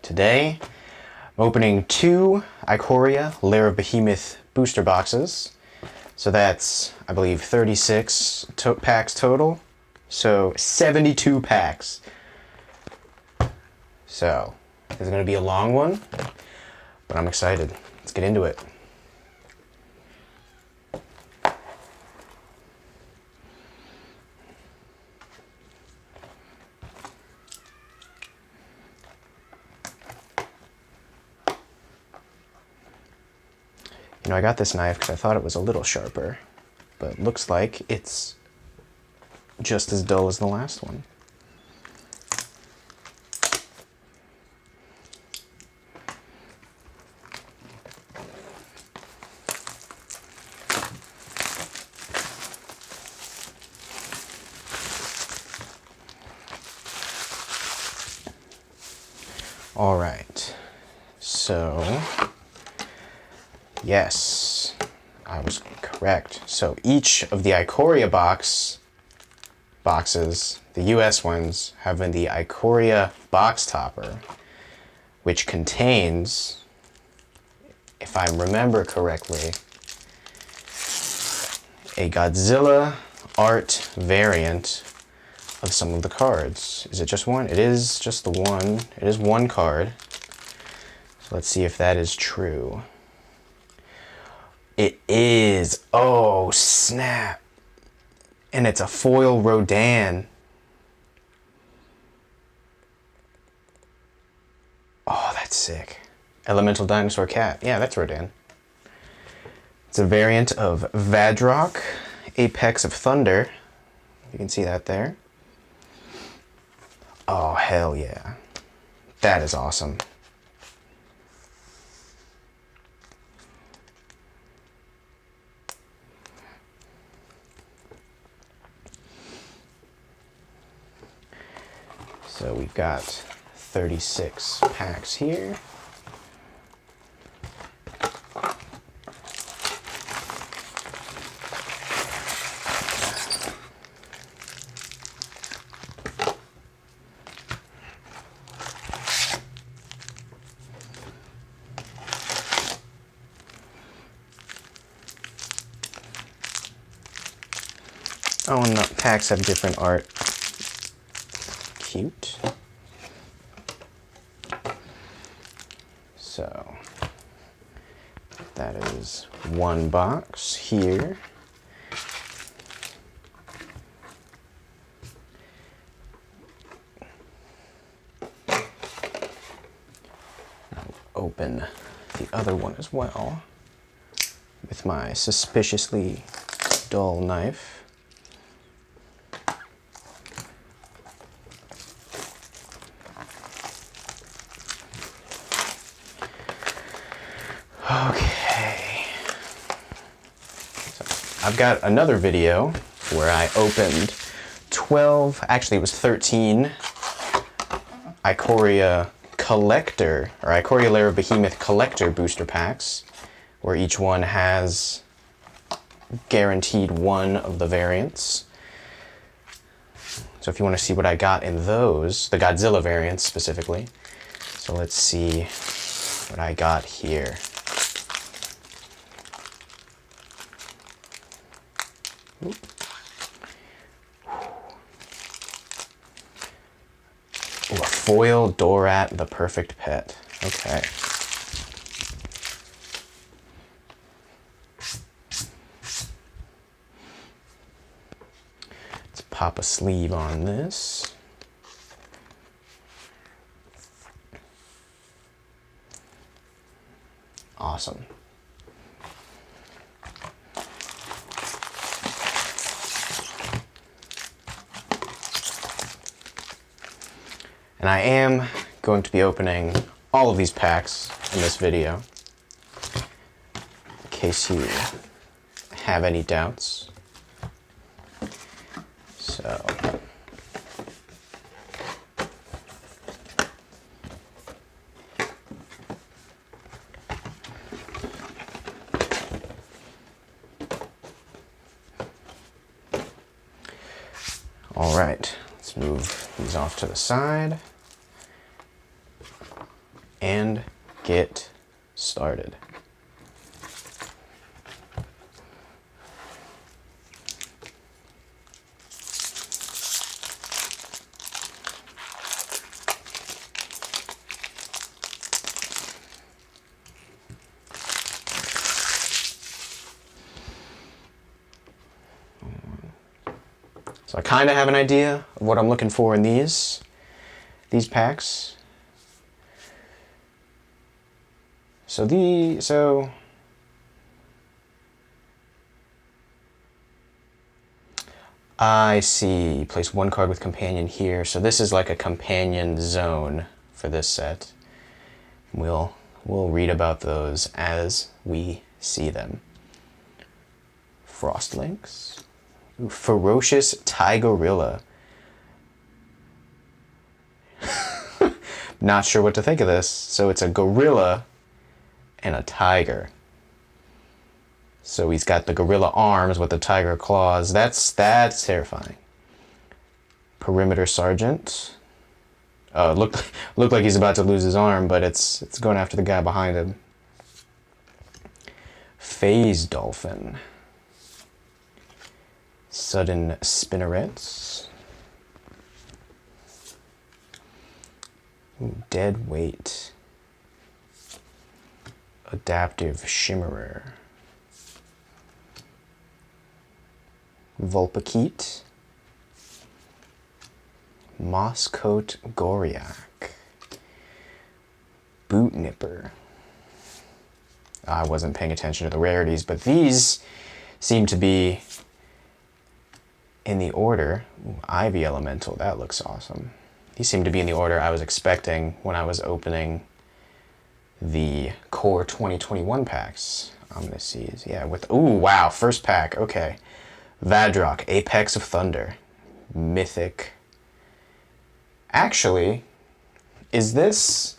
Today, I'm opening 2 Ikoria Lair of Behemoth booster boxes. So that's, I believe, 36 packs total. So 72 packs. So, this is going to be a long one, but I'm excited. Let's get into it. You know, I got this knife because I thought it was a little sharper, but it looks like it's just as dull as the last one. All right, so yes, I was correct. So each of the Ikoria boxes, the US ones, have the Ikoria box topper, which contains, if I remember correctly, a Godzilla art variant of some of the cards. Is it just one? It is just the one. It is one card. So let's see if that is true. It is. Oh, snap. And it's a foil Rodan. Oh, that's sick. Elemental Dinosaur Cat. Yeah, that's Rodan. It's a variant of Vadrock, Apex of Thunder. You can see that there. Oh, hell yeah. That is awesome. So we've got 36 packs here. Oh, and the packs have different art. Cute. So, that is one box here. I'll open the other one as well with my suspiciously dull knife. Okay, so I've got another video where I opened 12, actually it was 13 Ikoria Collector, or Ikoria Lair of Behemoth Collector booster packs, where each one has guaranteed one of the variants. So if you want to see what I got in those, the Godzilla variants specifically, so let's see what I got here. Ooh, a foil Dorat, the perfect pet. Okay. Let's pop a sleeve on this. Awesome. And I am going to be opening all of these packs in this video, in case you have any doubts. So, all right, let's move these off to the side. and get started. So I kind of have an idea of what I'm looking for in these packs. So I see. Place one card with companion here. So this is like a companion zone for this set. We'll read about those as we see them. Frostlinks. Ooh, ferocious Tigorilla. Not sure what to think of this. So it's a gorilla and a tiger. So he's got the gorilla arms with the tiger claws. That's terrifying. Perimeter Sergeant. Oh, it looked like he's about to lose his arm, but it's going after the guy behind him. Phase Dolphin. Sudden Spinnerets. Dead Weight. Adaptive Shimmerer. Vulpikeet. Mosscoat Goriac. Boot Nipper. I wasn't paying attention to the rarities, but these seem to be in the order. Ooh, Ivy Elemental, that looks awesome. These seem to be in the order I was expecting when I was opening the Core 2021 packs. Omniseas, yeah, with, ooh, wow, first pack, okay. Vadrock, Apex of Thunder, Mythic. Actually, is this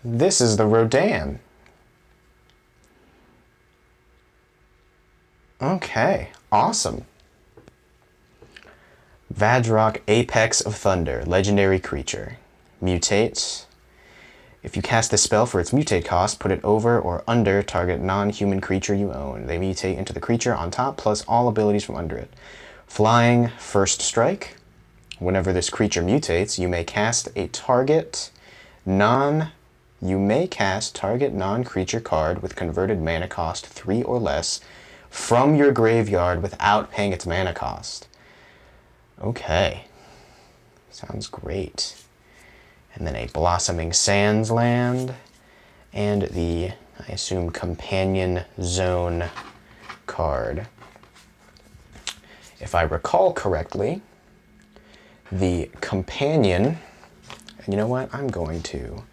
is the Rodan. Okay, awesome. Vadrock, Apex of Thunder, legendary creature. Mutates. If you cast this spell for its mutate cost, put it over or under target non-human creature you own. They mutate into the creature on top plus all abilities from under it. Flying, First Strike. Whenever this creature mutates, you may cast target non-creature card with converted mana cost 3 or less from your graveyard without paying its mana cost. Okay. Sounds great. And then a Blossoming Sands land, and the, I assume, Companion Zone card. If I recall correctly, the Companion, and you know what, I'm going to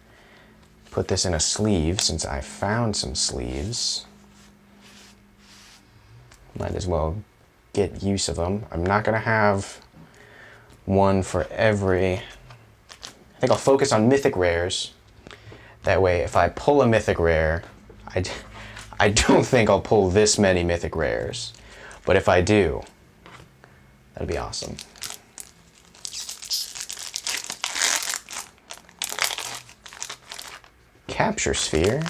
put this in a sleeve since I found some sleeves. Might as well get use of them. I'm not going to have one for every... I think I'll focus on mythic rares. That way, if I pull a mythic rare, I don't think I'll pull this many mythic rares. But if I do, that'd be awesome. Capture Sphere.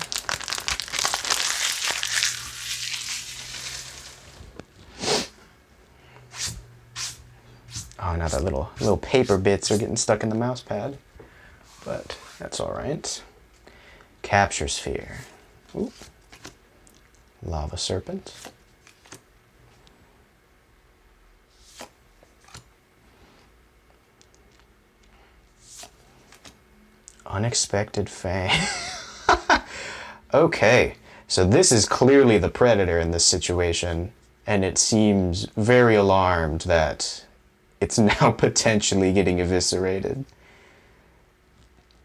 Oh, now that little paper bits are getting stuck in the mouse pad. But that's all right. Capture Sphere. Ooh. Lava Serpent. Unexpected Fang. Okay, so this is clearly the predator in this situation, and it seems very alarmed that it's now potentially getting eviscerated.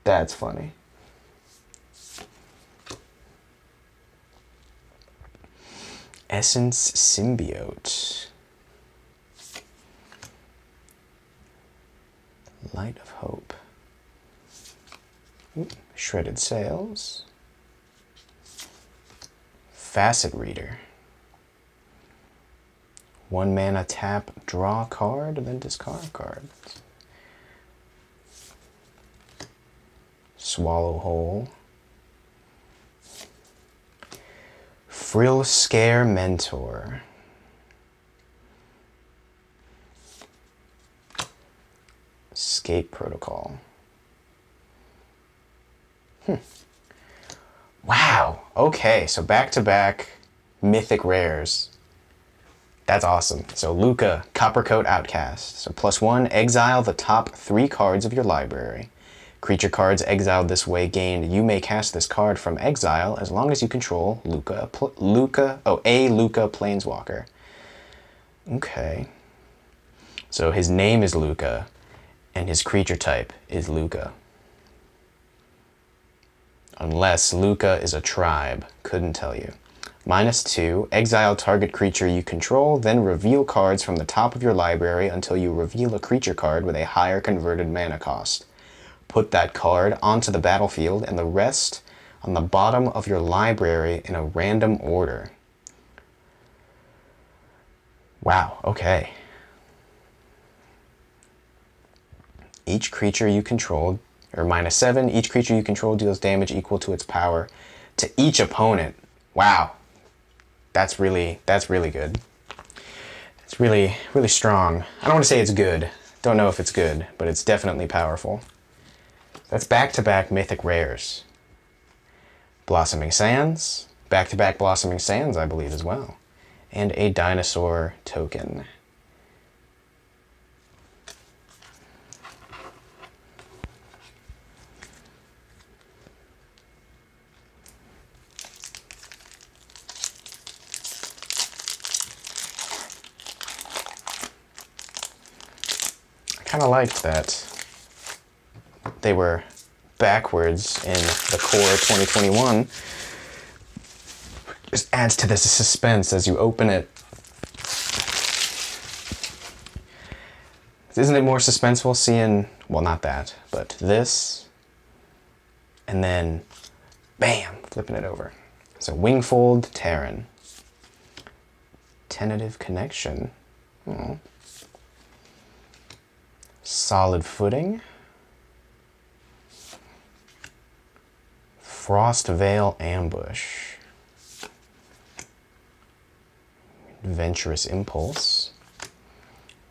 That's funny. Essence Symbiote. Light of Hope. Ooh, Shredded Sails. Facet Reader. 1 mana tap, draw a card, and then discard a card. Swallow Hole. Frill Scare Mentor. Escape Protocol. Wow, okay, so back-to-back mythic rares. That's awesome. So Luca, Coppercoat Outcast. So +1, exile the top 3 cards of your library. Creature cards exiled this way gained. You may cast this card from exile as long as you control a Luca Planeswalker. Okay. So his name is Luca, and his creature type is Luca. Unless Luca is a tribe. Couldn't tell you. -2, exile target creature you control, then reveal cards from the top of your library until you reveal a creature card with a higher converted mana cost. Put that card onto the battlefield and the rest on the bottom of your library in a random order. Wow, okay. Each creature you control, or -7, each creature you control deals damage equal to its power to each opponent. Wow. That's really good. It's really strong. I don't want to say it's good. Don't know if it's good, but it's definitely powerful. That's back-to-back mythic rares. Blossoming Sands, back-to-back Blossoming Sands, I believe, as well. And a dinosaur token. Kind of liked that they were backwards in the core 2021. Just adds to this suspense as you open it. Isn't it more suspenseful seeing, well, not that, but this, and then bam, flipping it over. So Wingfold Terran. Tentative Connection. Oh. Solid Footing. Frostveil Ambush. Adventurous Impulse.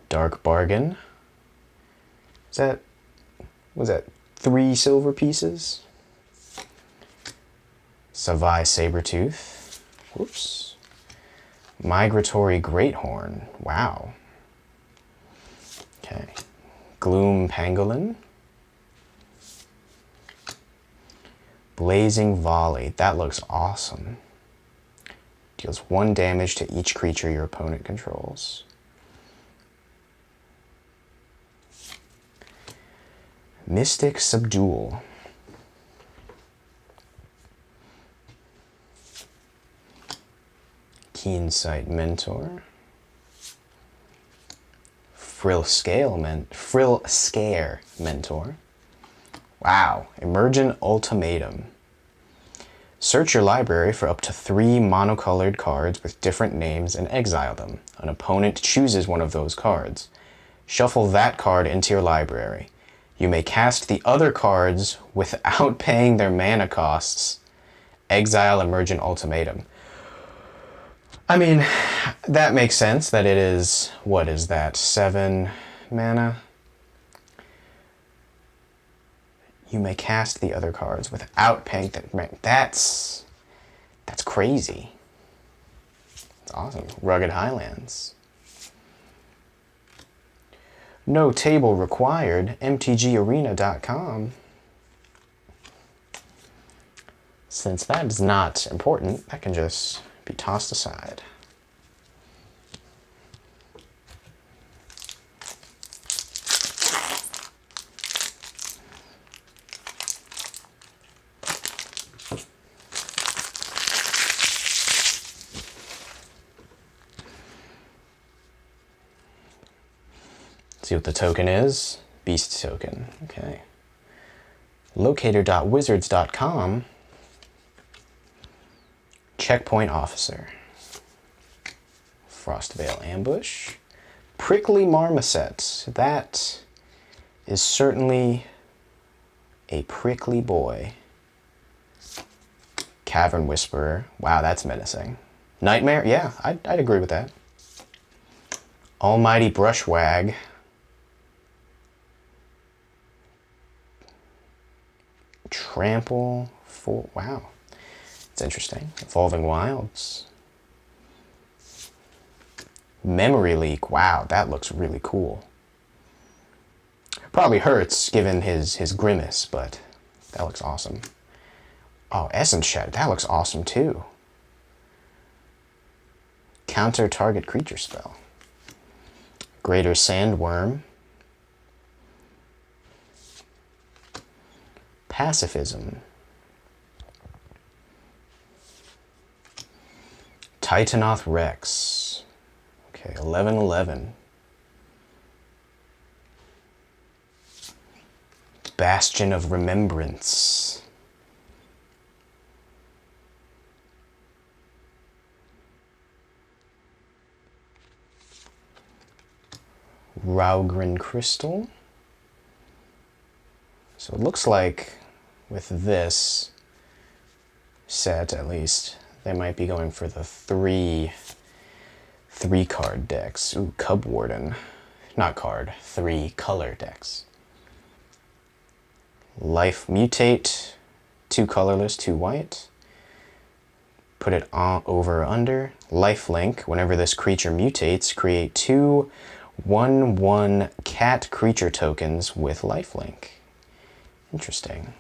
Dark Bargain. Was that 3 silver pieces? Savai Sabertooth. Whoops. Migratory Greathorn. Wow. Okay. Gloom Pangolin. Blazing Volley. That looks awesome. Deals 1 damage to each creature your opponent controls. Mystic Subdual. Keensight Mentor. Frill Scare Mentor. Wow. Emergent Ultimatum. Search your library for up to 3 monocolored cards with different names and exile them. An opponent chooses one of those cards. Shuffle that card into your library. You may cast the other cards without paying their mana costs. Exile Emergent Ultimatum. I mean, that makes sense that it is, what is that, 7 mana? You may cast the other cards without paying the mana. That's crazy. It's awesome. Rugged Highlands. No table required. MTGarena.com. Since that is not important, that can just be tossed aside. See what the token is. Beast token. Okay. Locator.wizards.com. Checkpoint Officer. Frostveil Ambush. Prickly Marmoset. That is certainly A prickly boy. Cavern Whisperer. Wow, that's menacing. Nightmare? Yeah, I'd agree with that. Almighty Brushwag. Trample. Wow. It's interesting. Evolving Wilds. Memory Leak. Wow, that looks really cool. Probably hurts given his grimace, but that looks awesome. Oh, Essence Shed. That looks awesome too. Counter target creature spell. Greater Sandworm. Pacifism. Titanoth Rex. Okay, 11/11. Bastion of Remembrance. Raugrin Crystal. So it looks like with this set, at least, they might be going for the three card decks. Ooh, Cub Warden. Not card, 3 color decks. Life Mutate, 2 colorless, 2 white. Put it on over or under. Lifelink, whenever this creature mutates, create 2 1/1 cat creature tokens with lifelink. Interesting.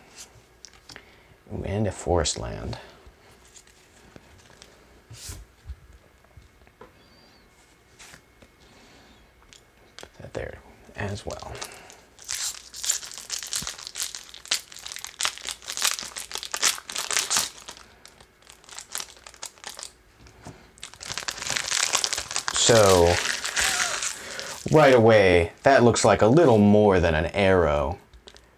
Ooh, and a forest land. Put that there as well. So, right away, that looks like a little more than an arrow.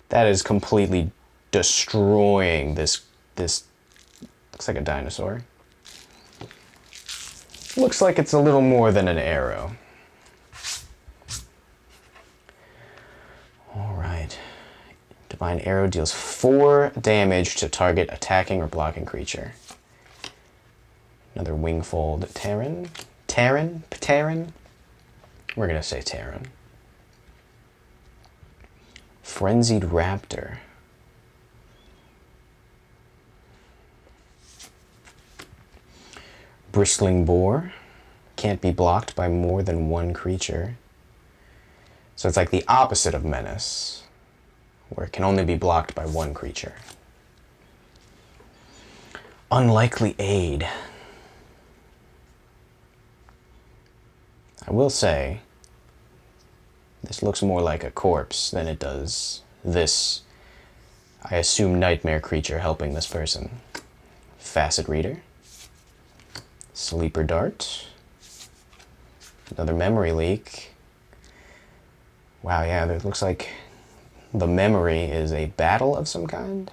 That is completely destroying this looks like a dinosaur. Looks like it's a little more than an arrow. All right. Divine Arrow deals 4 damage to target attacking or blocking creature. Another Wingfold Terran. Terran? We're gonna say Terran. Frenzied Raptor. Bristling Boar. Can't be blocked by more than 1 creature. So it's like the opposite of Menace, where it can only be blocked by 1 creature. Unlikely Aid. I will say, this looks more like a corpse than it does this, I assume, nightmare creature helping this person. Facet Reader. Sleeper Dart. Another Memory Leak. Wow, yeah, it looks like the memory is a battle of some kind.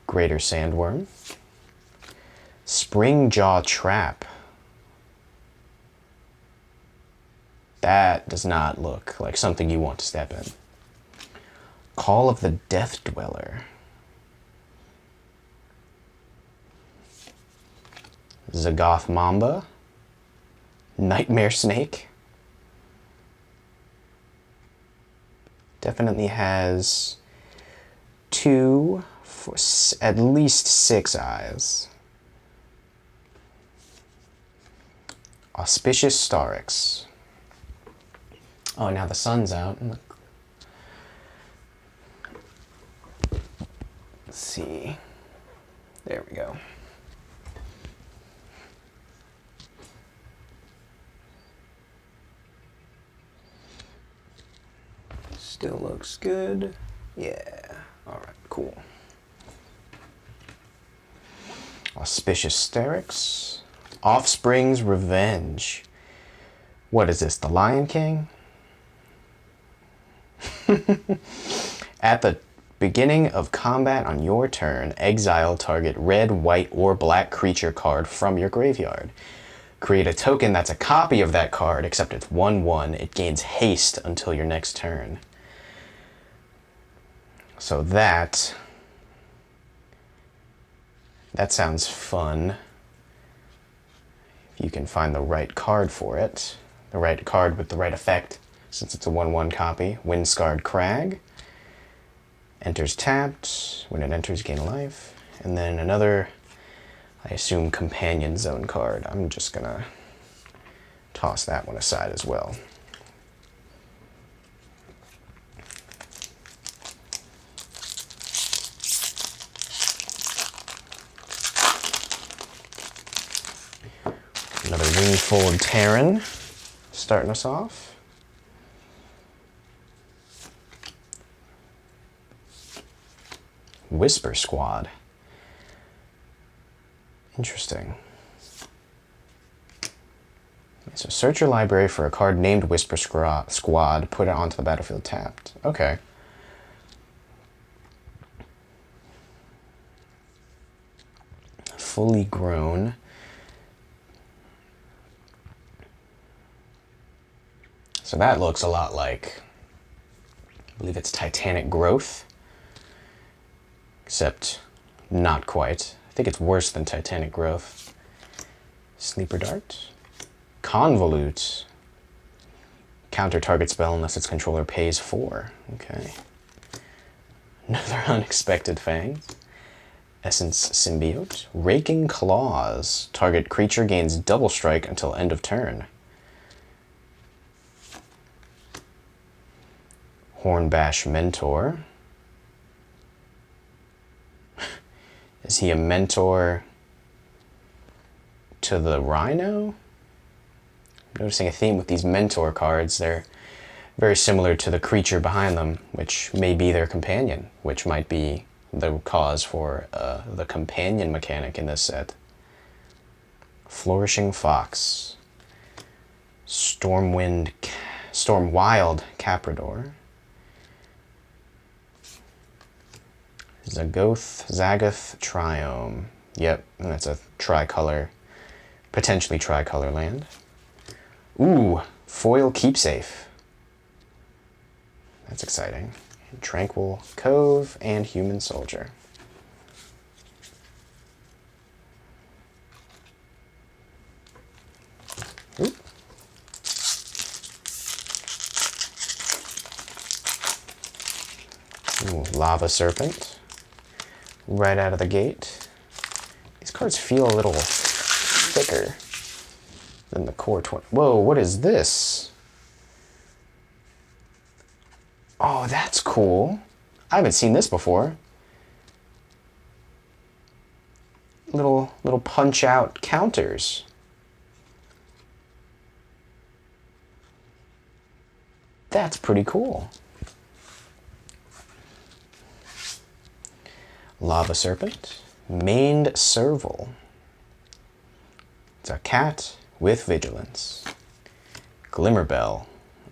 Greater Sandworm. Springjaw Trap. That does not look like something you want to step in. Call of the Death Dweller. Zagoth Mamba. Nightmare Snake. Definitely has 2 for at least 6 eyes. Auspicious Starix. Oh, now the sun's out. Let's see. There we go. Still looks good. Yeah. All right, cool. Auspicious Starix. Offspring's Revenge. What is this, the Lion King? At the beginning of combat on your turn, exile target red, white, or black creature card from your graveyard. Create a token that's a copy of that card, except it's 1/1. It gains haste until your next turn. So that sounds fun. If you can find the right card for it. The right card with the right effect, since it's a 1/1 copy. Windscarred Crag. Enters tapped. When it enters, gain a life. And then another, I assume, Companion Zone card. I'm just gonna toss that one aside as well. Another Wingfold Terran starting us off. Whisper Squad. Interesting. So search your library for a card named Whisper Squad, put it onto the battlefield tapped. Okay. Fully grown. So that looks a lot like, I believe it's Titanic Growth, except not quite. I think it's worse than Titanic Growth. Sleeper Dart. Convolute. Counter target spell unless its controller pays 4. Okay. Another Unexpected Fang. Essence Symbiote. Raking Claws. Target creature gains double strike until end of turn. Hornbash Mentor. Is he a mentor to the Rhino? I'm noticing a theme with these mentor cards. They're very similar to the creature behind them, which may be their companion, which might be the cause for the companion mechanic in this set. Flourishing Fox. Stormwild Caprador. Zagoth Triome. Yep, and that's a tricolor, potentially tricolor land. Ooh, foil Keepsafe. That's exciting. Tranquil Cove and Human Soldier. Ooh. Ooh, Lava Serpent. Right out of the gate. These cards feel a little thicker than the core 20. Whoa, what is this? Oh, that's cool. I haven't seen this before. Little punch out counters. That's pretty cool. Lava Serpent. Maned Serval. It's a cat with vigilance. Glimmerbell.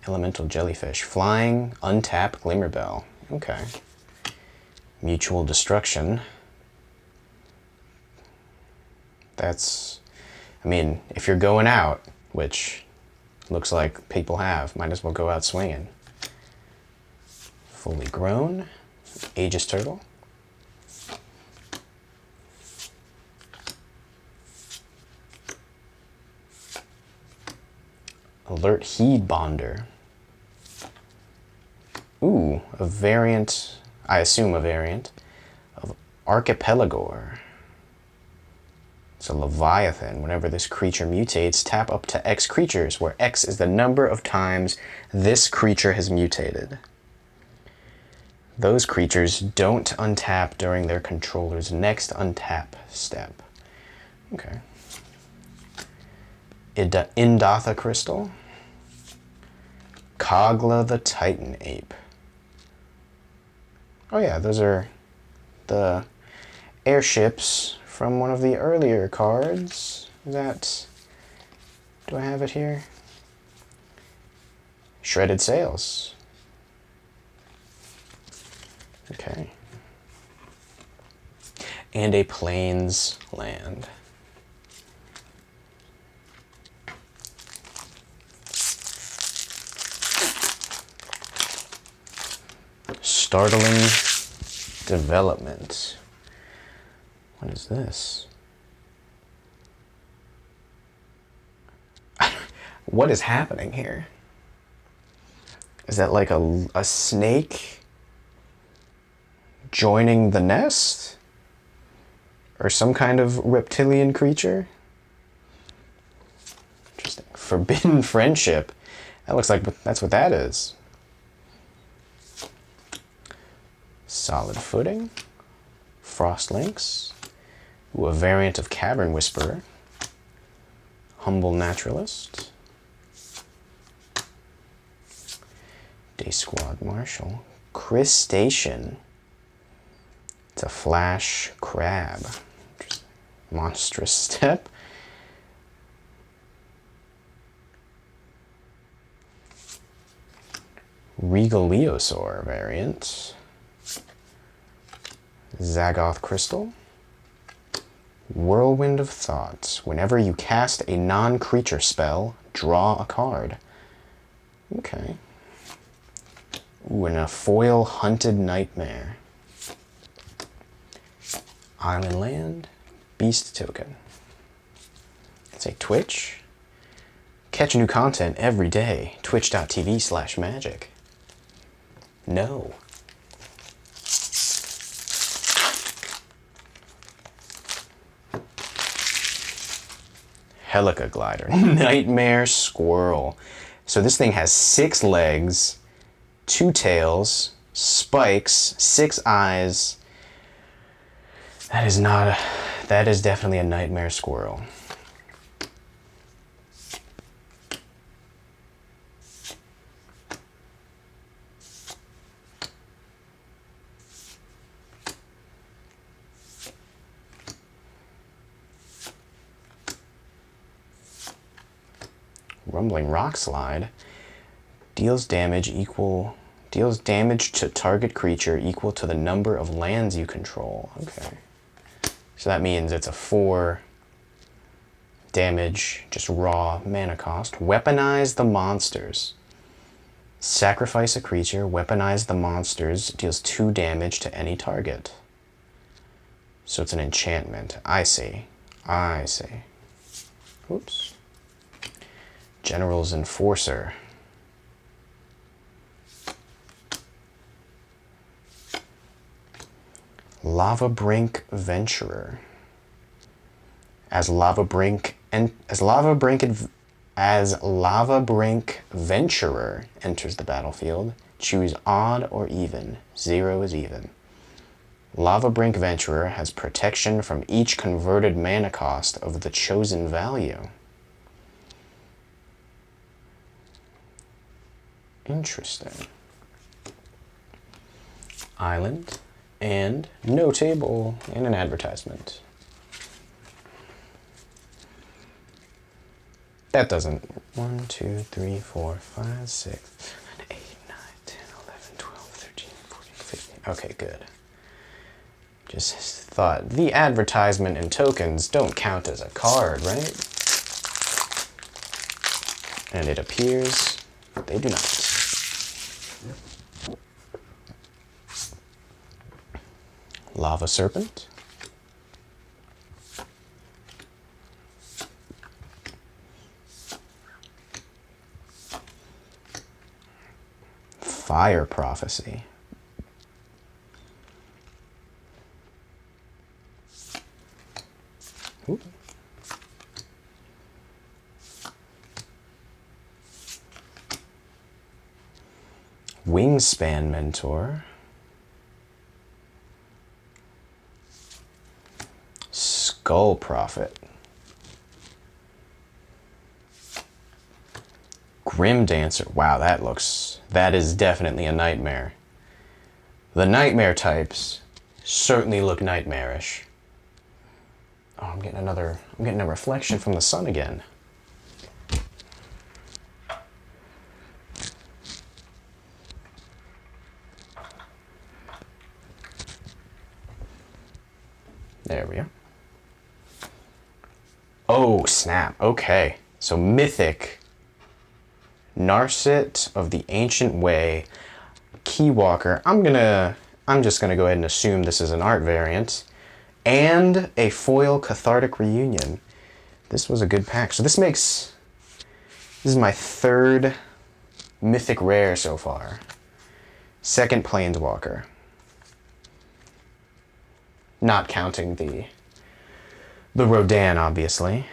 Elemental Jellyfish. Flying, untap Glimmerbell. Okay. Mutual Destruction. That's, I mean, if you're going out, which looks like people have, might as well go out swinging. Fully Grown. Aegis Turtle. Alert Heed Bonder. Ooh, a variant, I assume a variant, of Archipelagor. It's a Leviathan. Whenever this creature mutates, tap up to X creatures, where X is the number of times this creature has mutated. Those creatures don't untap during their controller's next untap step. Okay. Indatha Crystal. Kogla the Titan Ape. Oh yeah, those are the airships from one of the earlier cards. That, do I have it here? Shredded Sails. Okay. And a Plains land. Startling Development. What is this? What is happening here? Is that like a snake joining the nest? Or some kind of reptilian creature? Interesting. Forbidden friendship. That looks like that's what that is. Solid footing. Frost lynx. Ooh, a variant of cavern whisperer. Humble naturalist. Day squad marshal. Crustacean. It's a flash crab. Monstrous step. Regaleosaur variant. Zagoth crystal. Whirlwind of Thought. Whenever you cast a non-creature spell, draw a card. Okay. Ooh, and a foil hunted nightmare. Island land. Beast token. Let's say Twitch. Catch new content every day. Twitch.tv/magic. No. Helica glider. Nightmare squirrel. So this thing has 6 legs, 2 tails, spikes, 6 eyes. That is definitely a nightmare squirrel. Rumbling Rock Slide deals damage to target creature equal to the number of lands you control. Okay. So that means it's a 4 damage, just raw mana cost. Weaponize the monsters. Sacrifice a creature, weaponize the monsters, deals 2 damage to any target. So it's an enchantment. I see. Oops. General's Enforcer. Lava Brink Venturer. As Lava Brink Venturer enters the battlefield, choose odd or even. 0 is even. Lava Brink Venturer has protection from each converted mana cost of the chosen value. Interesting. Island and no table and an advertisement. That doesn't. 1, 2, 3, 4, 5, 6, 7, 8, 9, 10, 11, 12, 13, 14, 15. Okay, good. Just thought the advertisement and tokens don't count as a card, right? And it appears they do not. Lava Serpent. Fire Prophecy. Ooh. Wingspan Mentor. Skull Prophet. Grim Dancer. Wow, that is definitely a nightmare. The nightmare types certainly look nightmarish. Oh, I'm getting a reflection from the sun again. There we are. Oh, snap. Okay. So Mythic. Narset of the Ancient Way. Keywalker. I'm gonna I'm just going to go ahead and assume this is an art variant. And a foil Cathartic Reunion. This was a good pack. So this is my third mythic rare so far. Second Planeswalker. Not counting the Rodan, obviously.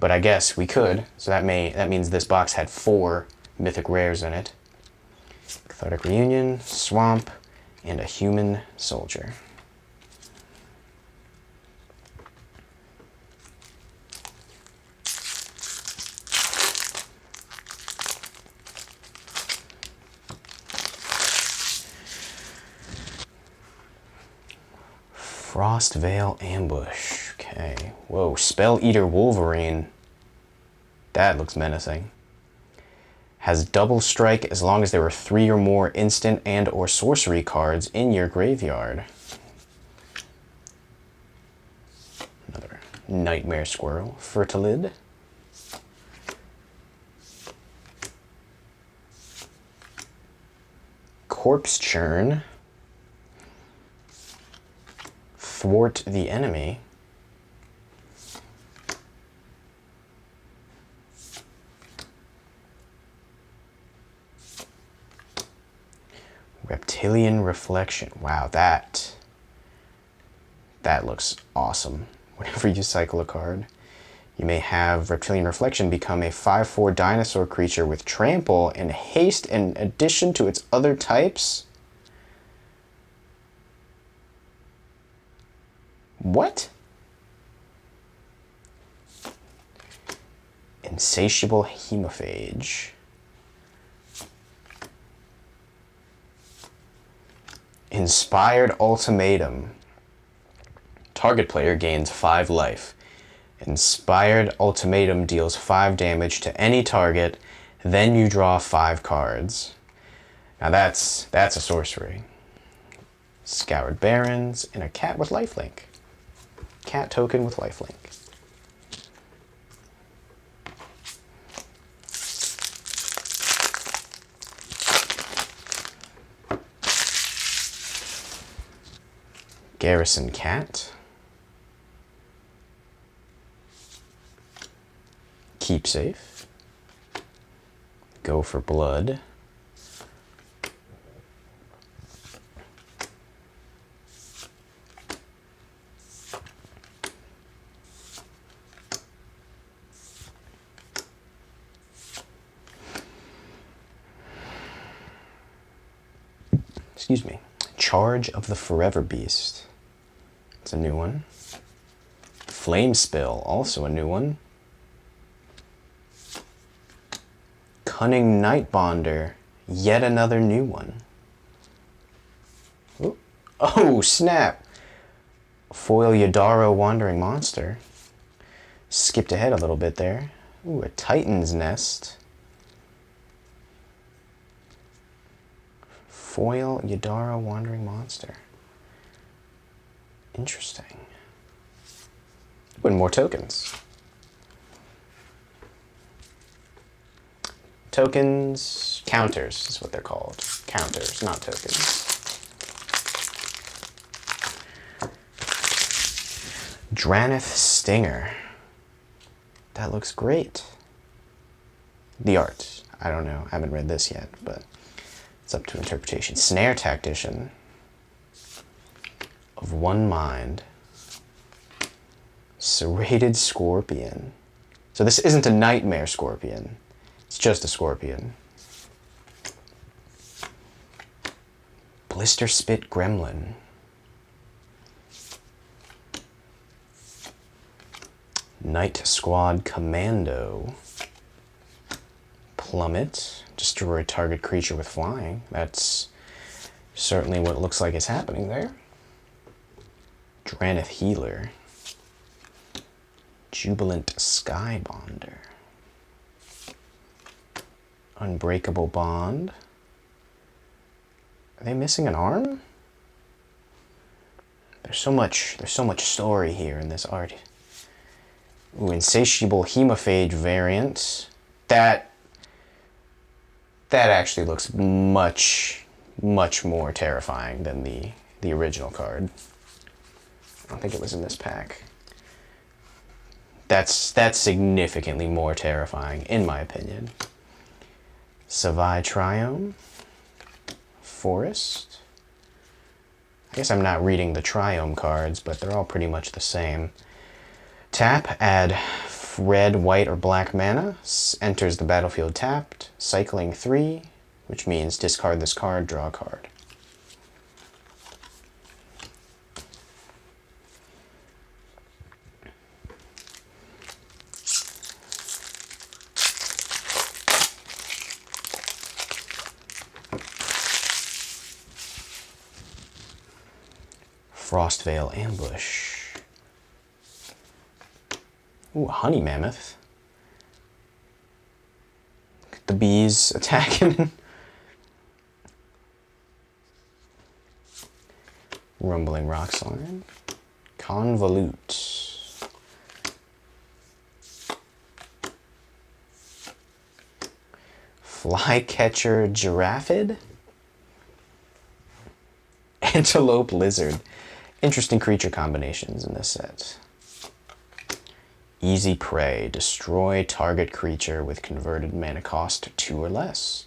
But I guess we could. So that means this box had 4 mythic rares in it. Cathartic Reunion, Swamp, and a Human Soldier. Frostveil Ambush. Okay. Whoa, Spell Eater Wolverine. That looks menacing. Has double strike as long as there are 3 or more instant and or sorcery cards in your graveyard. Another Nightmare Squirrel. Fertilid. Corpse Churn. Thwart the Enemy. Reptilian Reflection. Wow, that looks awesome. Whenever you cycle a card, you may have Reptilian Reflection become a 5/4 dinosaur creature with trample and haste in addition to its other types. What? Insatiable Hemophage. Inspired Ultimatum. Target player gains 5 life. Inspired Ultimatum deals 5 damage to any target, then you draw 5 cards. Now that's a sorcery. Scoured Barrens and a cat with lifelink. Cat token with lifelink. Garrison Cat. Keep Safe. Go for Blood. Excuse me. Charge of the Forever Beast. It's a new one. Flame Spill, also a new one. Cunning Nightbonder, yet another new one. Ooh. Oh, snap! Foil Yadaro Wandering Monster. Skipped ahead a little bit there. Ooh, a Titan's Nest. Foil Yadaro Wandering Monster. Interesting. Win more tokens. Tokens, counters is what they're called. Counters, not tokens. Draneth Stinger. That looks great. The art. I don't know. I haven't read this yet, but it's up to interpretation. Snare Tactician. Of one mind. Serrated Scorpion. So this isn't a Nightmare Scorpion. It's just a Scorpion. Blister Spit Gremlin. Night Squad Commando. Plummet. Destroy target creature with flying. That's certainly what it looks like is happening there. Draneth Healer. Jubilant Skybonder. Unbreakable Bond. Are they missing an arm? There's so much story here in this art. Ooh, Insatiable Hemophage variant. That actually looks much much more terrifying than the original card. I don't think it was in this pack. That's significantly more terrifying, in my opinion. Savai Triome. Forest. I guess I'm not reading the Triome cards, but they're all pretty much the same. Tap, add red, white, or black mana. Enters the battlefield tapped. Cycling 3, which means discard this card, draw a card. Frostvale Ambush. Ooh, a honey mammoth. The bees attacking. Rumbling Rock Slide. Convolute. Flycatcher Giraffid. Antelope Lizard. Interesting creature combinations in this set. Easy Prey. Destroy target creature with converted mana cost 2 or less.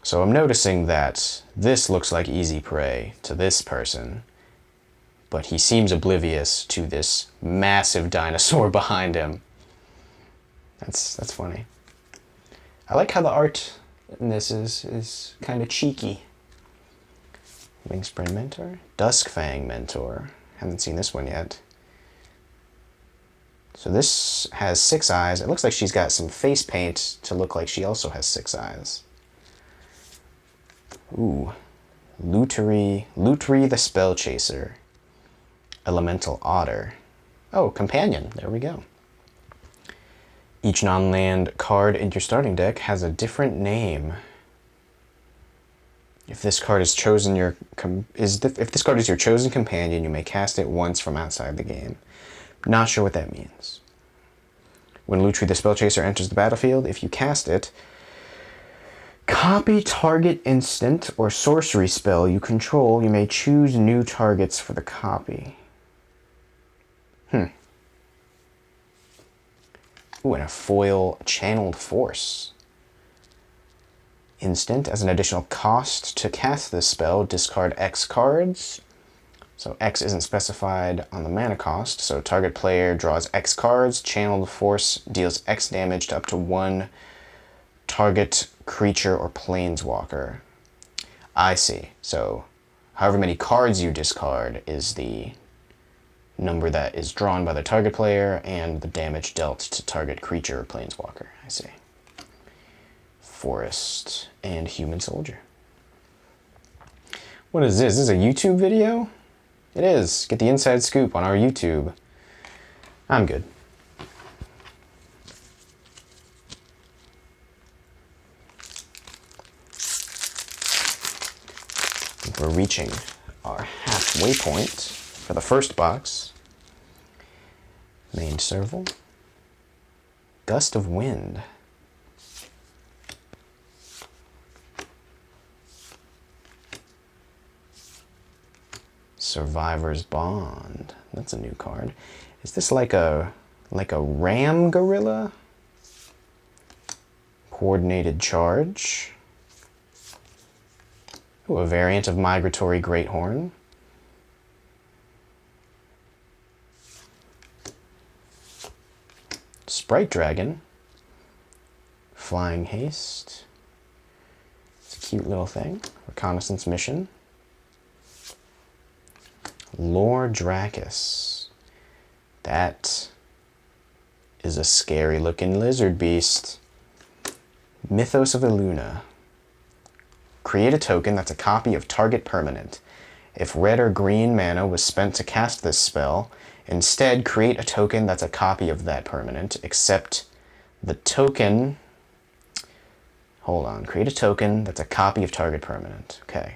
So I'm noticing that this looks like Easy Prey to this person, but he seems oblivious to this massive dinosaur behind him. That's funny. I like how the art in this is kind of cheeky. Wingspring Mentor. Duskfang Mentor. Haven't seen this one yet. So this has 6 eyes. It looks like she's got some face paint to look like she also has 6 eyes. Ooh. Lutri the Spell Chaser. Elemental Otter. Oh, Companion. There we go. Each non-land card in your starting deck has a different name. If this card is chosen if this card is your chosen companion, you may cast it once from outside the game. Not sure what that means. When Lutri the Spellchaser enters the battlefield, if you cast it, copy target instant or sorcery spell you control. You may choose new targets for the copy. Ooh, and a foil Channeled Force. Instant, as an additional cost to cast this spell, discard X cards. So X isn't specified on the mana cost, so target player draws X cards. Channeled Force deals X damage to up to 1 target creature or planeswalker. I see. So however many cards you discard is the number that is drawn by the target player and the damage dealt to target creature or planeswalker. I see. Forest and Human Soldier. What is this? Is this a YouTube video? It is. Get the inside scoop on our YouTube. I'm good. We're reaching our halfway point for the first box. Main Serval. Gust of Wind. Survivor's Bond. That's a new card. Is this like a ram gorilla? Coordinated Charge. Ooh, a variant of Migratory Greathorn. Sprite Dragon. Flying Haste. It's a cute little thing. Reconnaissance Mission. Lord Dracus. That is a scary looking lizard beast. Mythos of Illuna. Create a token that's a copy of target permanent. If red or green mana was spent to cast this spell, instead create a token that's a copy of that permanent, except the token... Hold on. Create a token that's a copy of target permanent. Okay.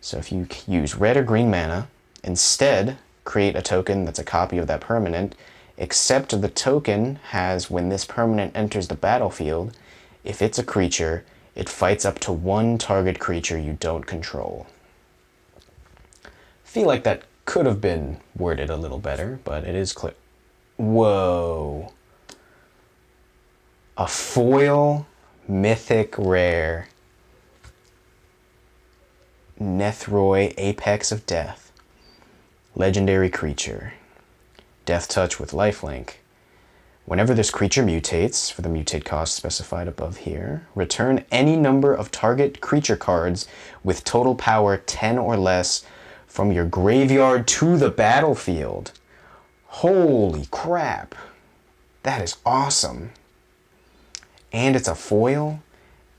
So if you use red or green mana, instead, create a token that's a copy of that permanent, except the token has, when this permanent enters the battlefield, if it's a creature, It fights up to one target creature you don't control. Feel like that could have been worded a little better, but it is clear. Whoa. A foil mythic rare Nethroi, Apex of Death. Legendary creature. Death Touch with lifelink. Whenever this creature mutates, for the mutate cost specified above here, return any number of target creature cards with total power 10 or less from your graveyard to the battlefield. Holy crap. That is awesome. And it's a foil,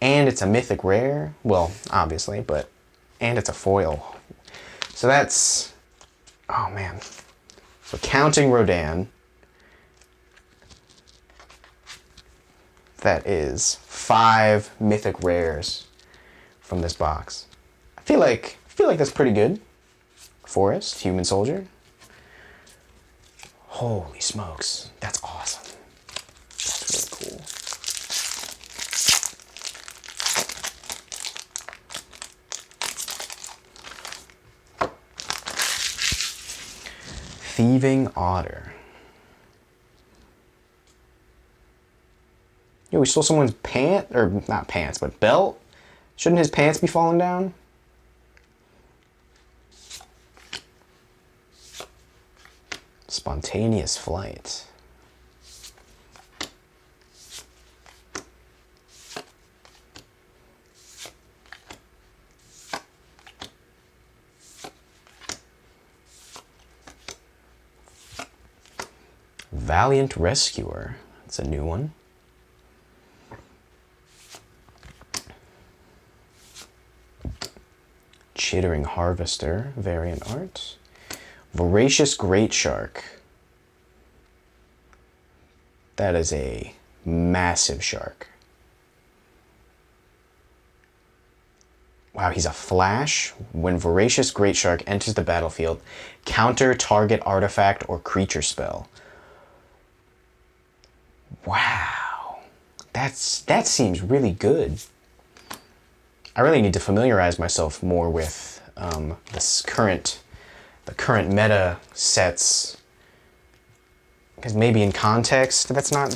and it's a mythic rare. Well, obviously, but, and it's a foil. So that's, oh man. So counting Rodan, that is 5 mythic rares from this box. I feel like that's pretty good. Forest, Human Soldier. Holy smokes, that's awesome. That's really cool. Thieving Otter. Yo, we stole someone's pant, or not pants, but belt? Shouldn't his pants be falling down? Spontaneous Flight. Valiant Rescuer. That's a new one. Chittering Harvester, variant art. Voracious Great Shark. That is a massive shark. Wow, he's a flash. When Voracious Great Shark enters the battlefield, counter target artifact or creature spell. Wow. That seems really good. I really need to familiarize myself more with the current meta sets, because maybe in context that's not,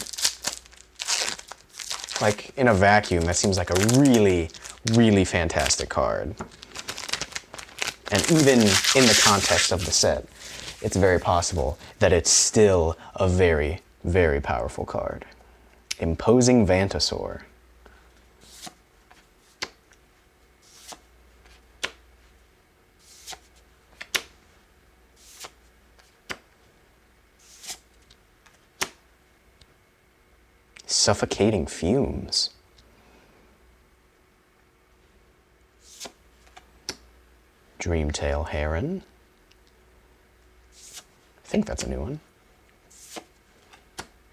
like in a vacuum, that seems like a really, really fantastic card. And even in the context of the set, it's very possible that it's still a very, very powerful card. Imposing Vantasaur. Suffocating Fumes. Dreamtail Heron. I think that's a new one.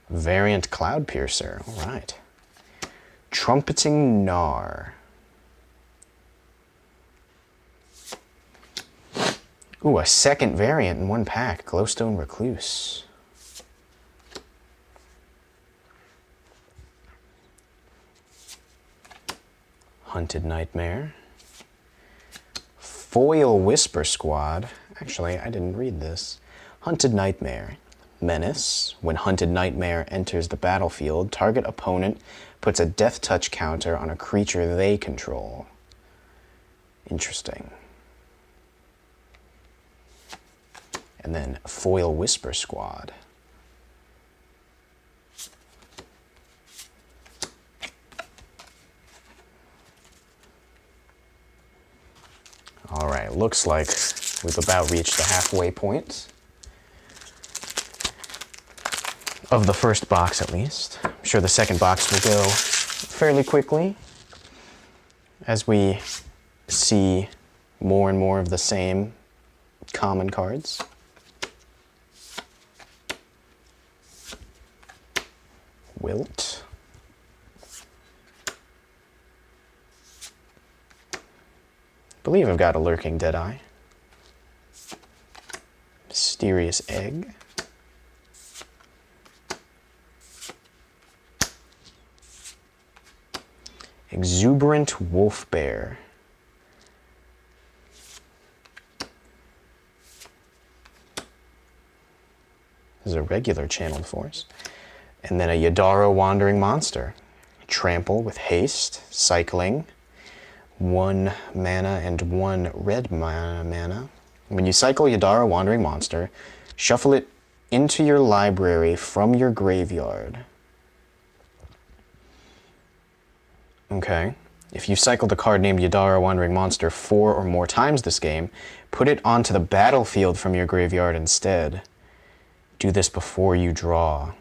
Variant Cloudpiercer, all right. Trumpeting Gnar. Ooh, a second variant in one pack, Glowstone Recluse. Hunted Nightmare. Foil Whisper Squad. Actually, I didn't read this. Hunted Nightmare. Menace. When Hunted Nightmare enters the battlefield, target opponent puts a death touch counter on a creature they control. Interesting. And then Foil Whisper Squad. All right, looks like we've about reached the halfway point of the first box, at least. I'm sure the second box will go fairly quickly as we see more and more of the same common cards. Wilt. I believe I've got a Lurking Deadeye. Mysterious Egg. Exuberant Wolf Bear. This is a regular channeled force. And then a Yadaro Wandering Monster. Trample with haste, cycling, 1 mana and 1 red mana. When you cycle Yadaro Wandering Monster, shuffle it into your library from your graveyard. Okay. If you cycled a card named Yadara Wandering Monster 4 or more times this game, put it onto the battlefield from your graveyard instead. Do this before you draw.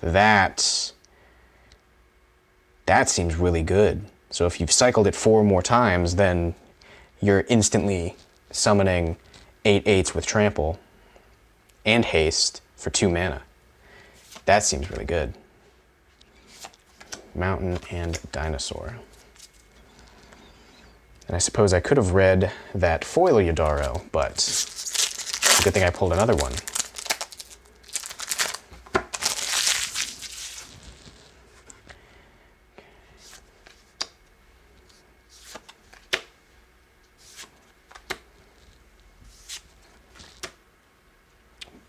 That seems really good. So if you've cycled it 4 more times, then you're instantly summoning 8/8s with trample and haste for 2 mana. That seems really good. Mountain and Dinosaur. And I suppose I could have read that foil Yadaro, but it's a good thing I pulled another one.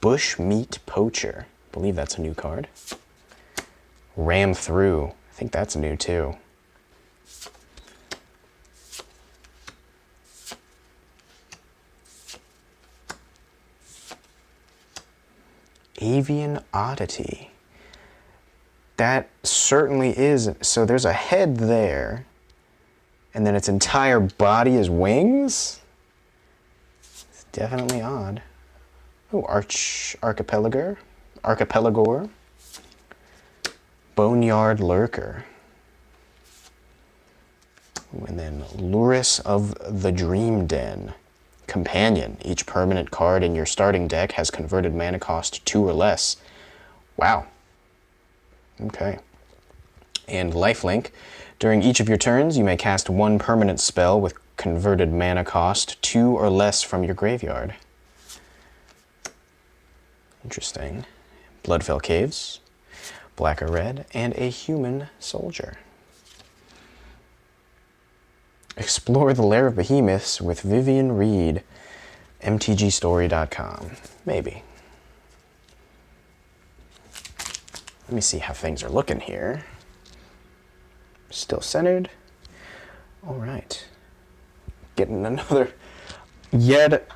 Bushmeat Poacher. I believe that's a new card. Ram Through. I think that's new too. Avian Oddity. That certainly is. So there's a head there, and then its entire body is wings? It's definitely odd. Oh, Archipelagor. Boneyard Lurker. Ooh, and then Luris of the Dream Den. Companion. Each permanent card in your starting deck has converted mana cost 2 or less. Wow. Okay. And Lifelink. During each of your turns, you may cast 1 permanent spell with converted mana cost 2 or less from your graveyard. Interesting. Bloodfell Caves, Black or Red, and a Human Soldier. Explore the Lair of Behemoths with Vivian Reed, mtgstory.com. Maybe. Let me see how things are looking here. Still centered. All right. Getting another yet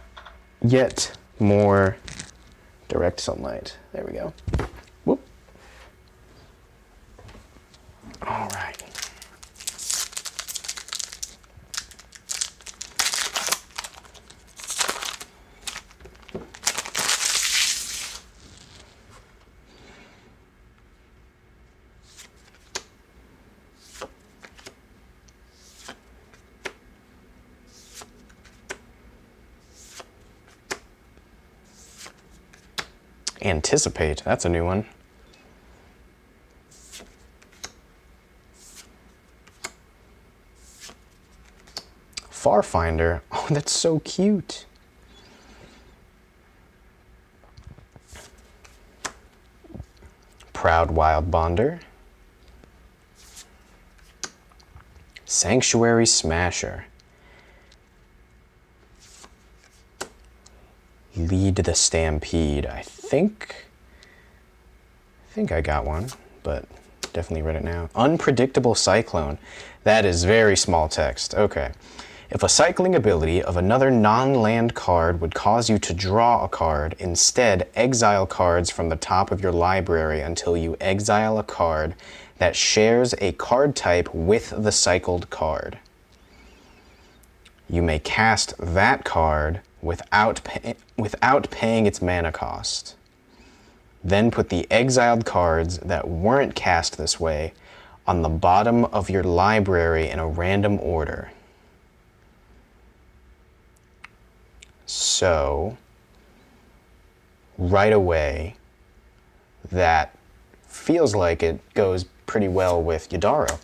more direct sunlight. There we go. Whoop. All right. Anticipate, that's a new one. Farfinder, oh, that's so cute. Proud Wild Bonder. Sanctuary Smasher. Lead the Stampede. I think I got one, but definitely read it now. Unpredictable Cyclone. That is very small text. Okay. If a cycling ability of another non-land card would cause you to draw a card, instead exile cards from the top of your library until you exile a card that shares a card type with the cycled card. You may cast that card without paying its mana cost. Then put the exiled cards that weren't cast this way on the bottom of your library in a random order. So, right away, that feels like it goes pretty well with Yadaro.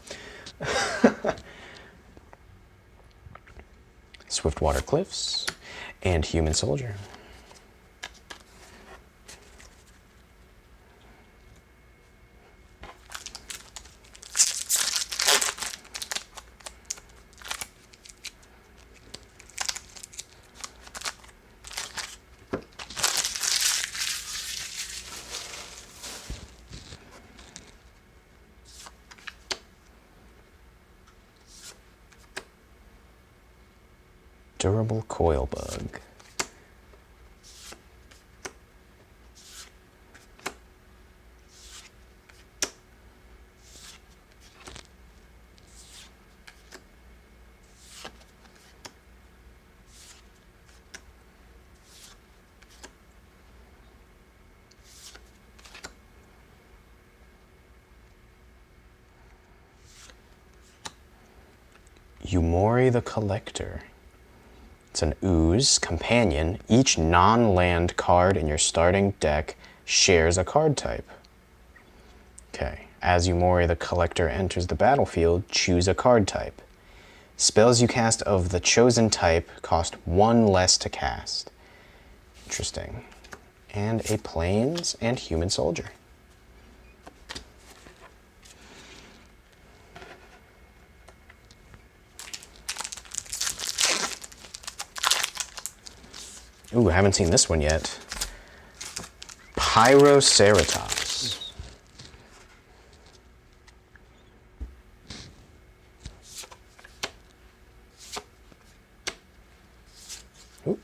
Swiftwater Cliffs and Human Soldier. Durable coil bug. Yumori the Collector. It's an ooze companion. Each non-land card in your starting deck shares a card type. Okay, as Yumori the Collector enters the battlefield, choose a card type. Spells you cast of the chosen type cost 1 less to cast. Interesting. And a Plains and Human Soldier. Ooh, I haven't seen this one yet. Pyroceratops. Ooh.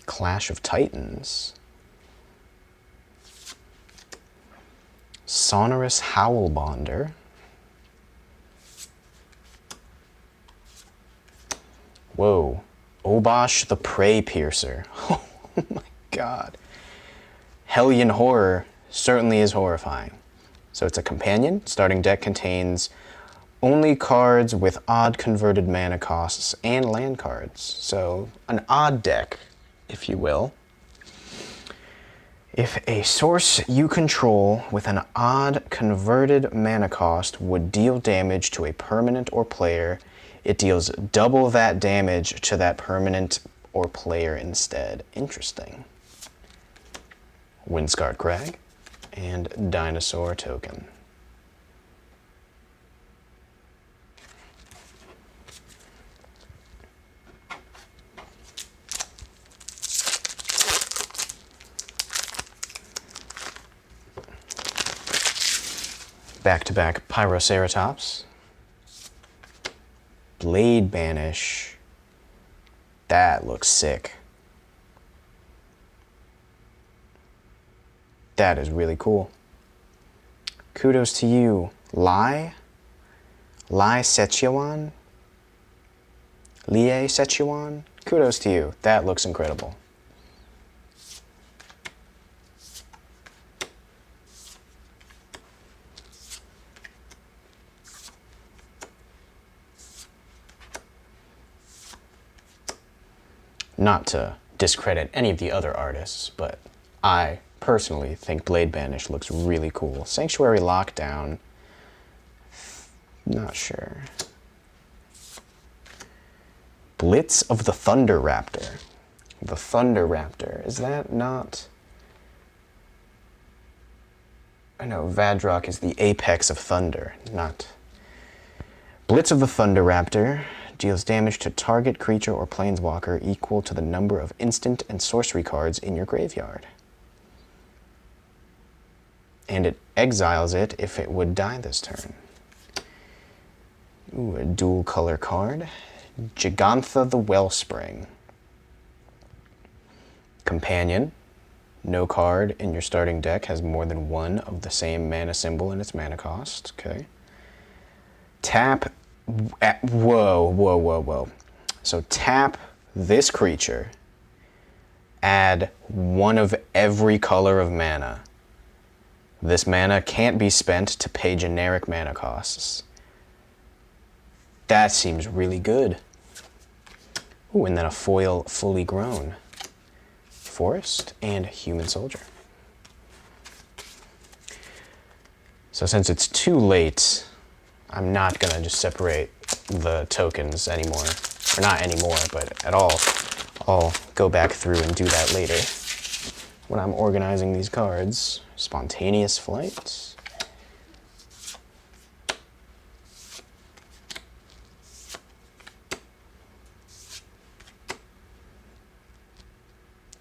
Clash of Titans. Sonorous Howlbonder. Whoa. Obosh the Prey Piercer. Oh my god. Hellion Horror certainly is horrifying. So it's a companion. Starting deck contains only cards with odd converted mana costs and land cards. So an odd deck, if you will. If a source you control with an odd converted mana cost would deal damage to a permanent or player, it deals double that damage to that permanent or player instead. Interesting. Windscarred Crag and Dinosaur Token. Back-to-back Pyroceratops. Blade Banish. That looks sick. That is really cool. Kudos to you. Lai Sechuan? Lie Sechuan? Kudos to you. That looks incredible. Not to discredit any of the other artists, but I personally think Blade Banish looks really cool. Sanctuary Lockdown, not sure. Blitz of the Thunder Raptor. The Thunder Raptor, is that not... I know Vadrock is the apex of thunder, not... Blitz of the Thunder Raptor deals damage to target creature or planeswalker equal to the number of instant and sorcery cards in your graveyard. And it exiles it if it would die this turn. Ooh, a dual color card. Gigantha the Wellspring. Companion. No card in your starting deck has more than one of the same mana symbol in its mana cost. Okay. Tap. Whoa. So tap this creature. Add one of every color of mana. This mana can't be spent to pay generic mana costs. That seems really good. Ooh, and then a foil fully grown. Forest and Human Soldier. So since it's too late, I'm not gonna just separate the tokens anymore. Or not anymore, but at all. I'll go back through and do that later. When I'm organizing these cards. Spontaneous Flight.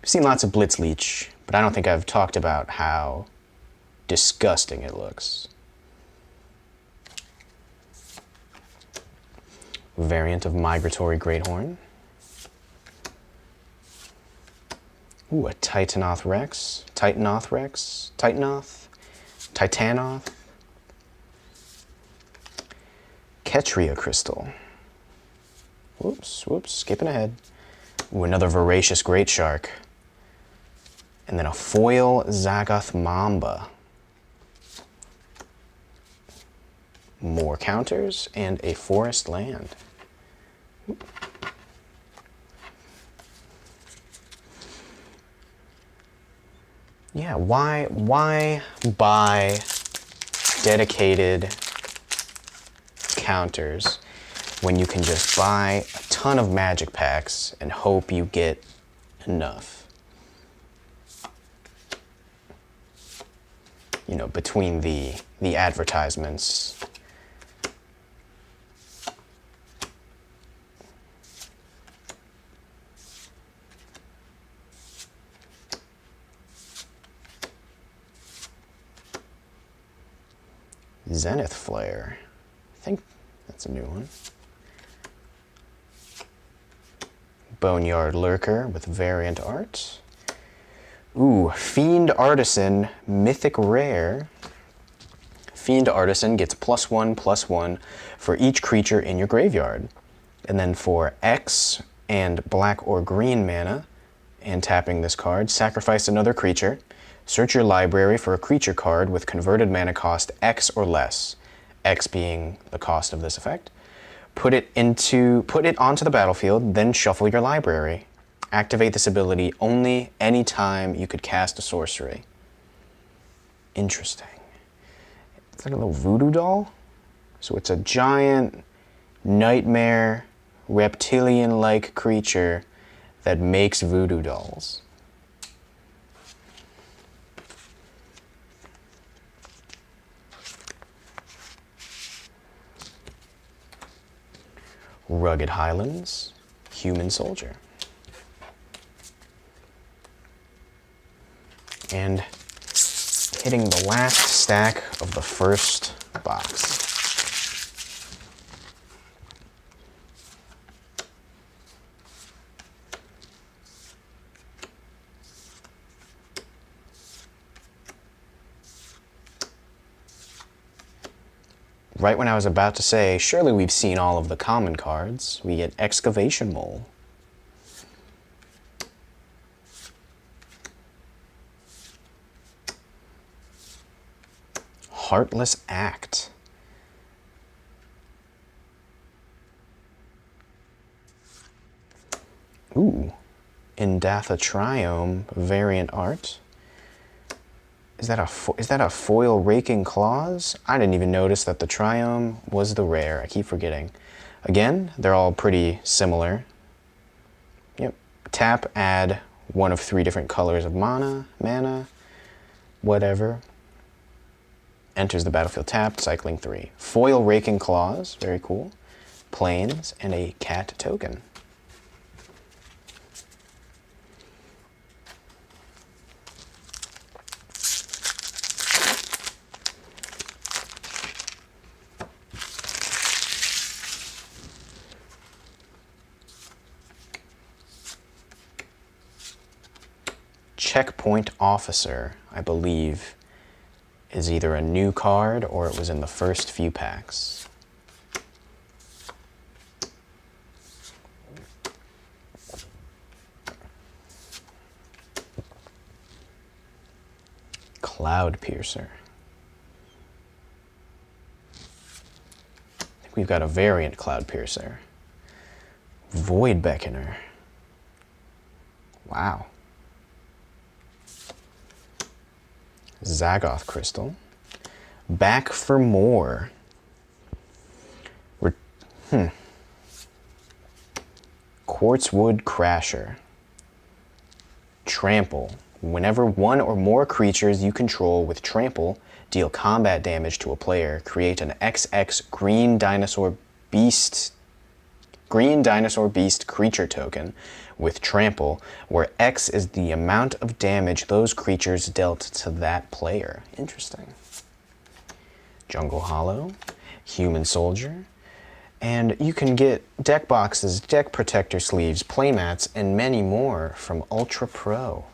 I've seen lots of Blitzleech, but I don't think I've talked about how disgusting it looks. Variant of Migratory Greathorn. Ooh, a Titanoth Rex. Titanoth Rex. Titanoth. Titanoth. Ketria Crystal. Whoops, skipping ahead. Ooh, another Voracious Great Shark. And then a foil Zagoth Mamba. More counters and a Forest Land. Yeah, why buy dedicated counters when you can just buy a ton of magic packs and hope you get enough? You know, between the advertisements. Zenith Flare. I think that's a new one. Boneyard Lurker with variant art. Ooh, Fiend Artisan Mythic Rare. Fiend Artisan gets +1/+1 for each creature in your graveyard. And then for X and black or green mana, and tapping this card, sacrifice another creature. Search your library for a creature card with converted mana cost X or less, X being the cost of this effect. Put it onto the battlefield, then shuffle your library. Activate this ability only any time you could cast a sorcery. Interesting. It's like a little voodoo doll. So it's a giant nightmare reptilian-like creature that makes voodoo dolls. Rugged Highlands, Human Soldier. And hitting the last stack of the first box. Right when I was about to say, surely we've seen all of the common cards, we get Excavation Mole. Heartless Act. Ooh, Indatha Triome variant art. Is that a foil Raking Claws? I didn't even notice that the Triome was the rare. I keep forgetting. Again, they're all pretty similar. Yep. Tap, add one of 3 different colors of mana, whatever. Enters the battlefield tapped, cycling 3. Foil Raking Claws, very cool. Plains, and a cat token. Checkpoint Officer, I believe, is either a new card or it was in the first few packs. Cloud Piercer. I think we've got a variant Cloud Piercer. Void Beckoner. Wow. Zagoth Crystal. Back for More. Quartzwood Crasher. Trample. Whenever one or more creatures you control with Trample deal combat damage to a player, create an XX green dinosaur beast green dinosaur beast creature token with trample, where X is the amount of damage those creatures dealt to that player. Interesting. Jungle Hollow, Human Soldier, and you can get deck boxes, deck protector sleeves, playmats, and many more from Ultra Pro.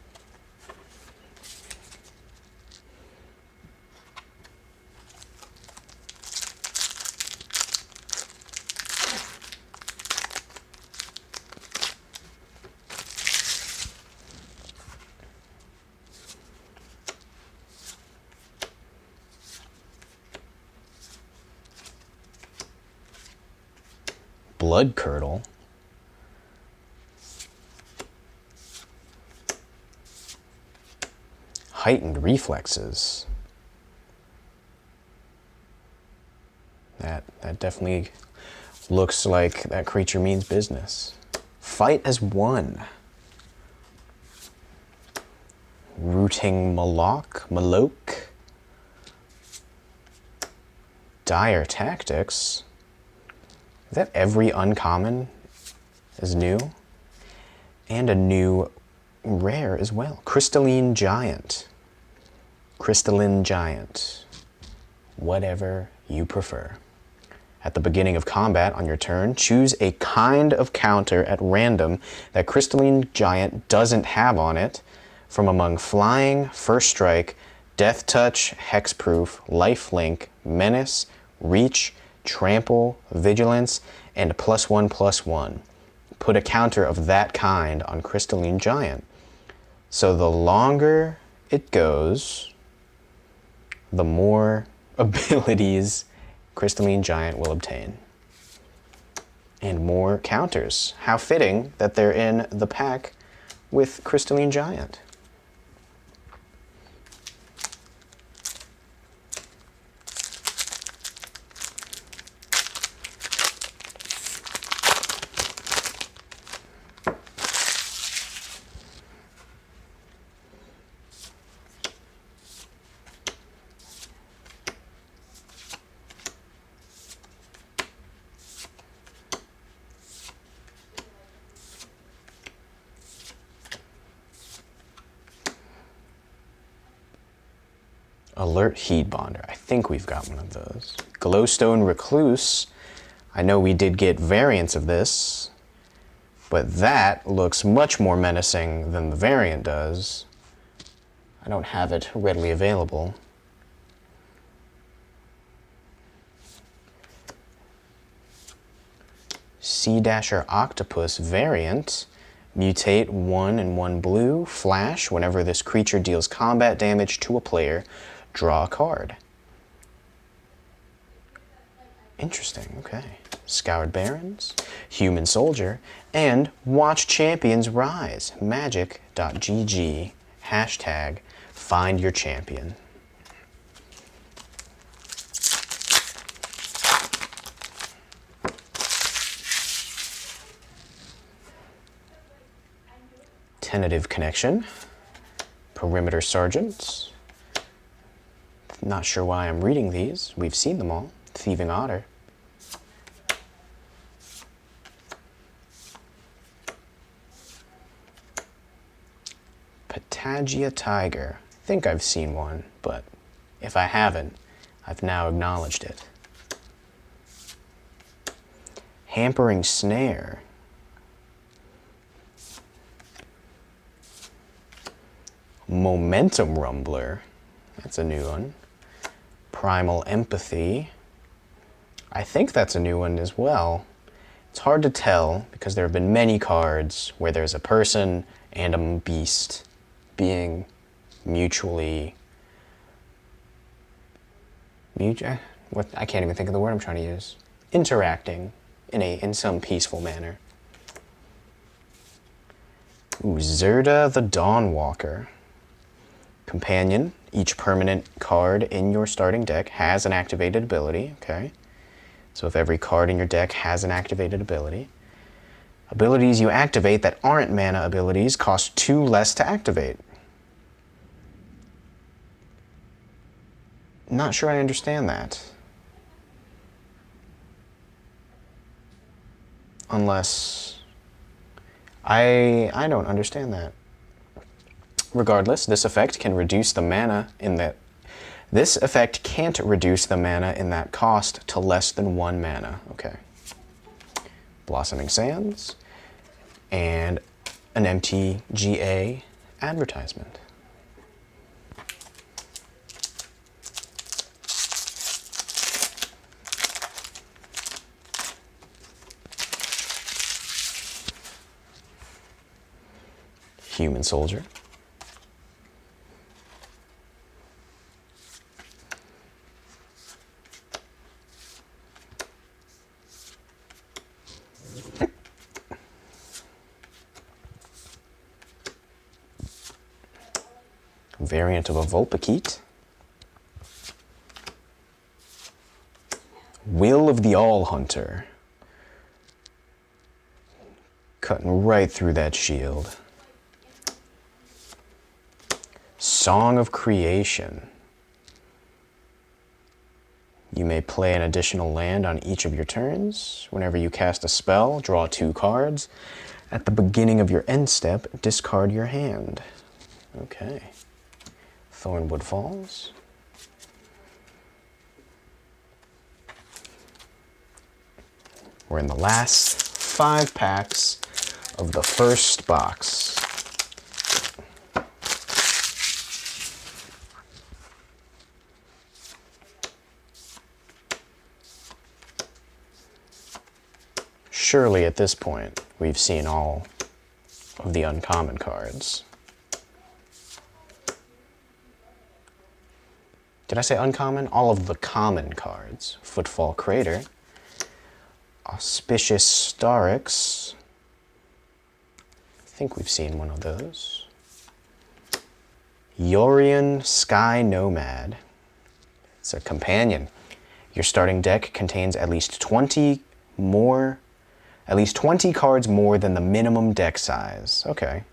Blood Curdle. Heightened Reflexes. That definitely looks like that creature means business. Fight as one. Rooting Malok. Dire Tactics. Is that every uncommon is new? And a new rare as well. Crystalline Giant. Whatever you prefer. At the beginning of combat on your turn, choose a kind of counter at random that Crystalline Giant doesn't have on it from among Flying, First Strike, Death Touch, Hexproof, Lifelink, Menace, Reach, Trample, Vigilance, and +1/+1. Put a counter of that kind on Crystalline Giant. So the longer it goes, the more abilities Crystalline Giant will obtain. And more counters. How fitting that they're in the pack with Crystalline Giant. Alert Heatbonder. I think we've got one of those. Glowstone Recluse. I know we did get variants of this, but that looks much more menacing than the variant does. I don't have it readily available. Sea Dasher Octopus variant. Mutate 1 and 1 blue. Flash. Whenever this creature deals combat damage to a player, draw a card. Interesting, okay. Scoured Barrens, Human Soldier, and Watch Champions Rise. Magic.gg. Hashtag find your champion. Tentative Connection. Perimeter Sergeants. Not sure why I'm reading these. We've seen them all. Thieving Otter. Patagia Tiger. I think I've seen one, but if I haven't, I've now acknowledged it. Hampering Snare. Momentum Rumbler. That's a new one. Primal Empathy. I think that's a new one as well. It's hard to tell because there have been many cards where there's a person and a beast being mutually... I can't even think of the word I'm trying to use. Interacting in some peaceful manner. Ooh, Zerda the Dawnwalker. Companion. Each permanent card in your starting deck has an activated ability, okay? So if every card in your deck has an activated ability, abilities you activate that aren't mana abilities cost 2 less to activate. Not sure I understand that. Unless... I don't understand that. Regardless, this effect can reduce the mana in that... This effect can't reduce the mana in that cost to less than 1 mana. Okay. Blossoming Sands. And an MTGA advertisement. Human Soldier. Variant of a Vulpikeet. Will of the All Hunter. Cutting right through that shield. Song of Creation. You may play an additional land on each of your turns. Whenever you cast a spell, draw 2 cards. At the beginning of your end step, discard your hand. Okay. Thornwood Falls. We're in the last 5 packs of the first box. Surely at this point, we've seen all of the uncommon cards. Did I say uncommon? All of the common cards. Footfall Crater. Auspicious Starix. I think we've seen one of those. Yorion Sky Nomad. It's a companion. Your starting deck contains at least 20 cards more than the minimum deck size. Okay.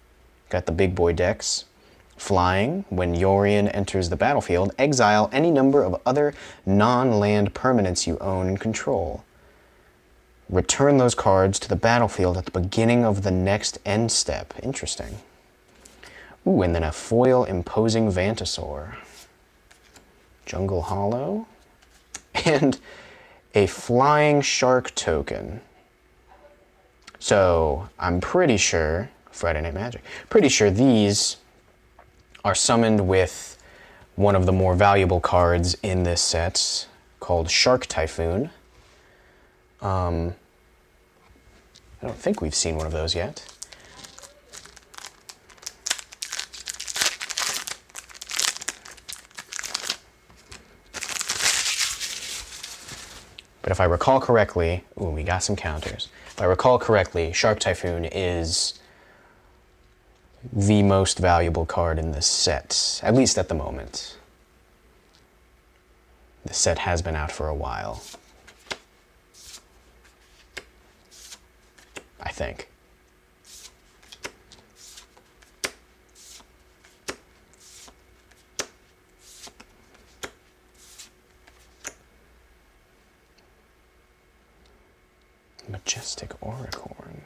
Got the big boy decks. Flying, when Yorion enters the battlefield, exile any number of other non-land permanents you own and control. Return those cards to the battlefield at the beginning of the next end step. Interesting. Ooh, and then a foil Imposing Vantasaur. Jungle Hollow. And a Flying Shark token. So, I'm pretty sure, Friday Night Magic, pretty sure these are summoned with one of the more valuable cards in this set, called Shark Typhoon. I don't think we've seen one of those yet. But if I recall correctly, ooh, we got some counters. If I recall correctly, Shark Typhoon is the most valuable card in this set, at least at the moment. The set has been out for a while. I think. Majestic Auricorn.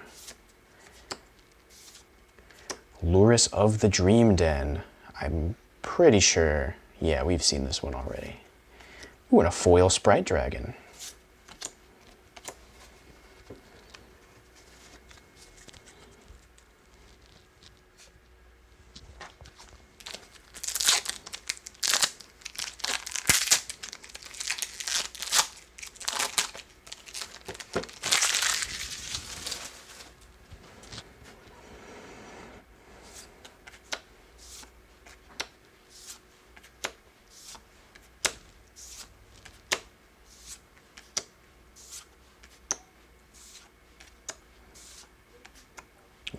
Lurrus of the Dream Den. I'm pretty sure, yeah, we've seen this one already. Ooh, and a foil Sprite Dragon.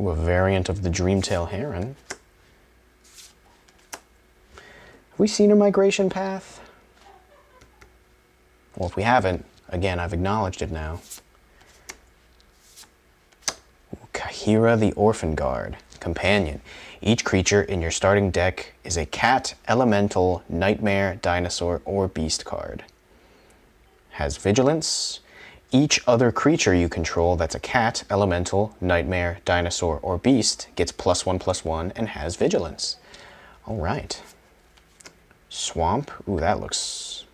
Ooh, a variant of the Dreamtail Heron. Have we seen a migration path? Well, if we haven't, again, I've acknowledged it now. Ooh, Kahira the Orphan Guard. Companion. Each creature in your starting deck is a cat, elemental, nightmare, dinosaur, or beast card. Has vigilance. Each other creature you control that's a cat, elemental, nightmare, dinosaur, or beast gets +1/+1 and has vigilance. All right. Swamp. Ooh, that looks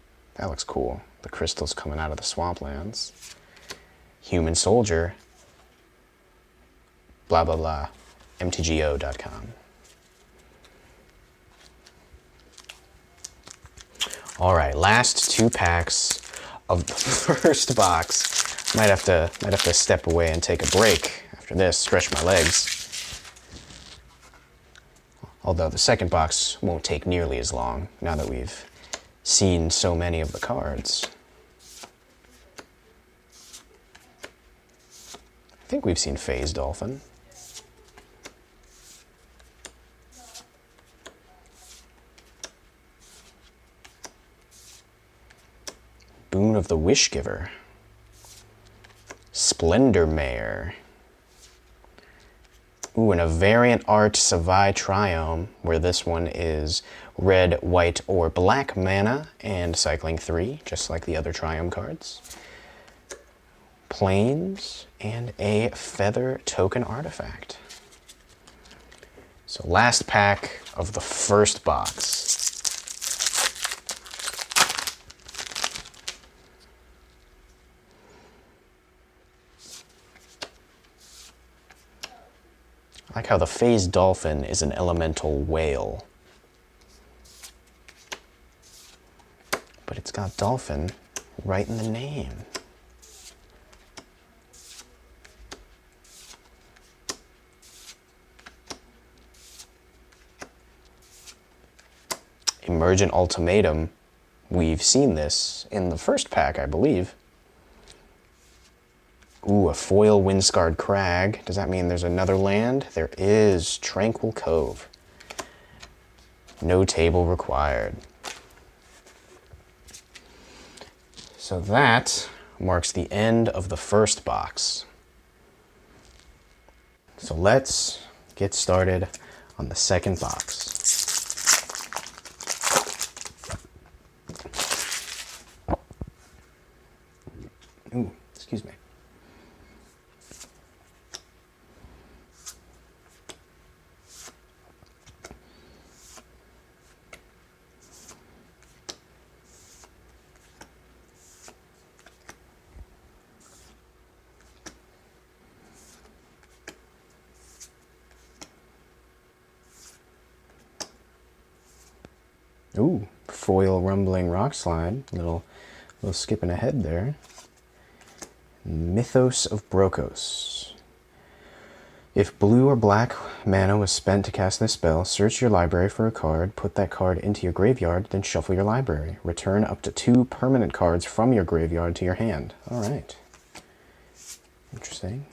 cool. The crystals coming out of the swamplands. Human soldier. Blah, blah, blah. mtgo.com. All right, last 2 packs of the first box. Might have to step away and take a break after this, stretch my legs. Although the second box won't take nearly as long now that we've seen so many of the cards. I think we've seen Phase Dolphin. Boon of the Wishgiver. Splendor Mare. Ooh, and a variant art Savai Triome, where this one is red, white, or black mana, and cycling 3, just like the other Triome cards. Plains, and a feather token artifact. So last pack of the first box. I like how the Phase Dolphin is an elemental whale. But it's got dolphin right in the name. Emergent Ultimatum. We've seen this in the first pack, I believe. Ooh, a foil Windscarred Crag. Does that mean there's another land? There is. Tranquil Cove. No table required. So that marks the end of the first box. So let's get started on the second box. Ooh, excuse me. Ooh, foil Rumbling Rockslide. Little skipping ahead there. Mythos of Brokos. If blue or black mana was spent to cast this spell, search your library for a card, put that card into your graveyard, then shuffle your library. Return up to 2 permanent cards from your graveyard to your hand. All right. Interesting.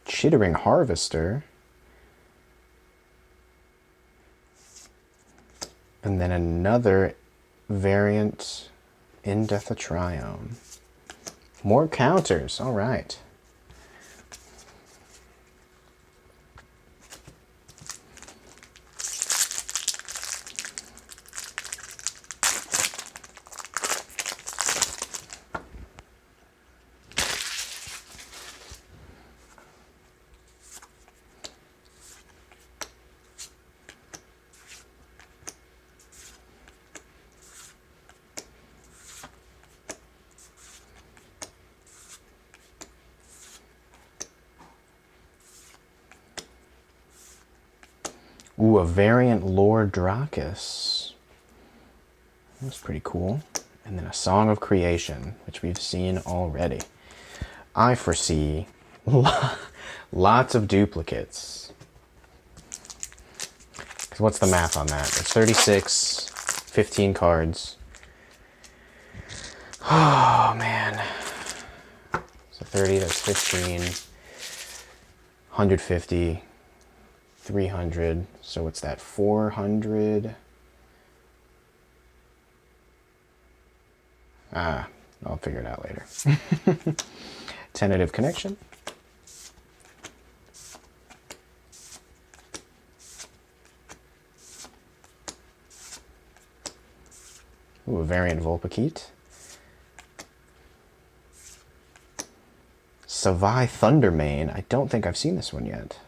Chittering Harvester. And then another variant in Death of Triome. More counters, all right. Ooh, a variant Lord Dracus. That's pretty cool. And then a Song of Creation, which we've seen already. I foresee lots of duplicates. Because what's the math on that? It's 36, 15 cards. Oh, man. So 30, that's 15. 150. 300. So what's that? 400. Ah, I'll figure it out later. Tentative connection. Ooh, a variant Vulpikeet. Savai Thundermane. I don't think I've seen this one yet.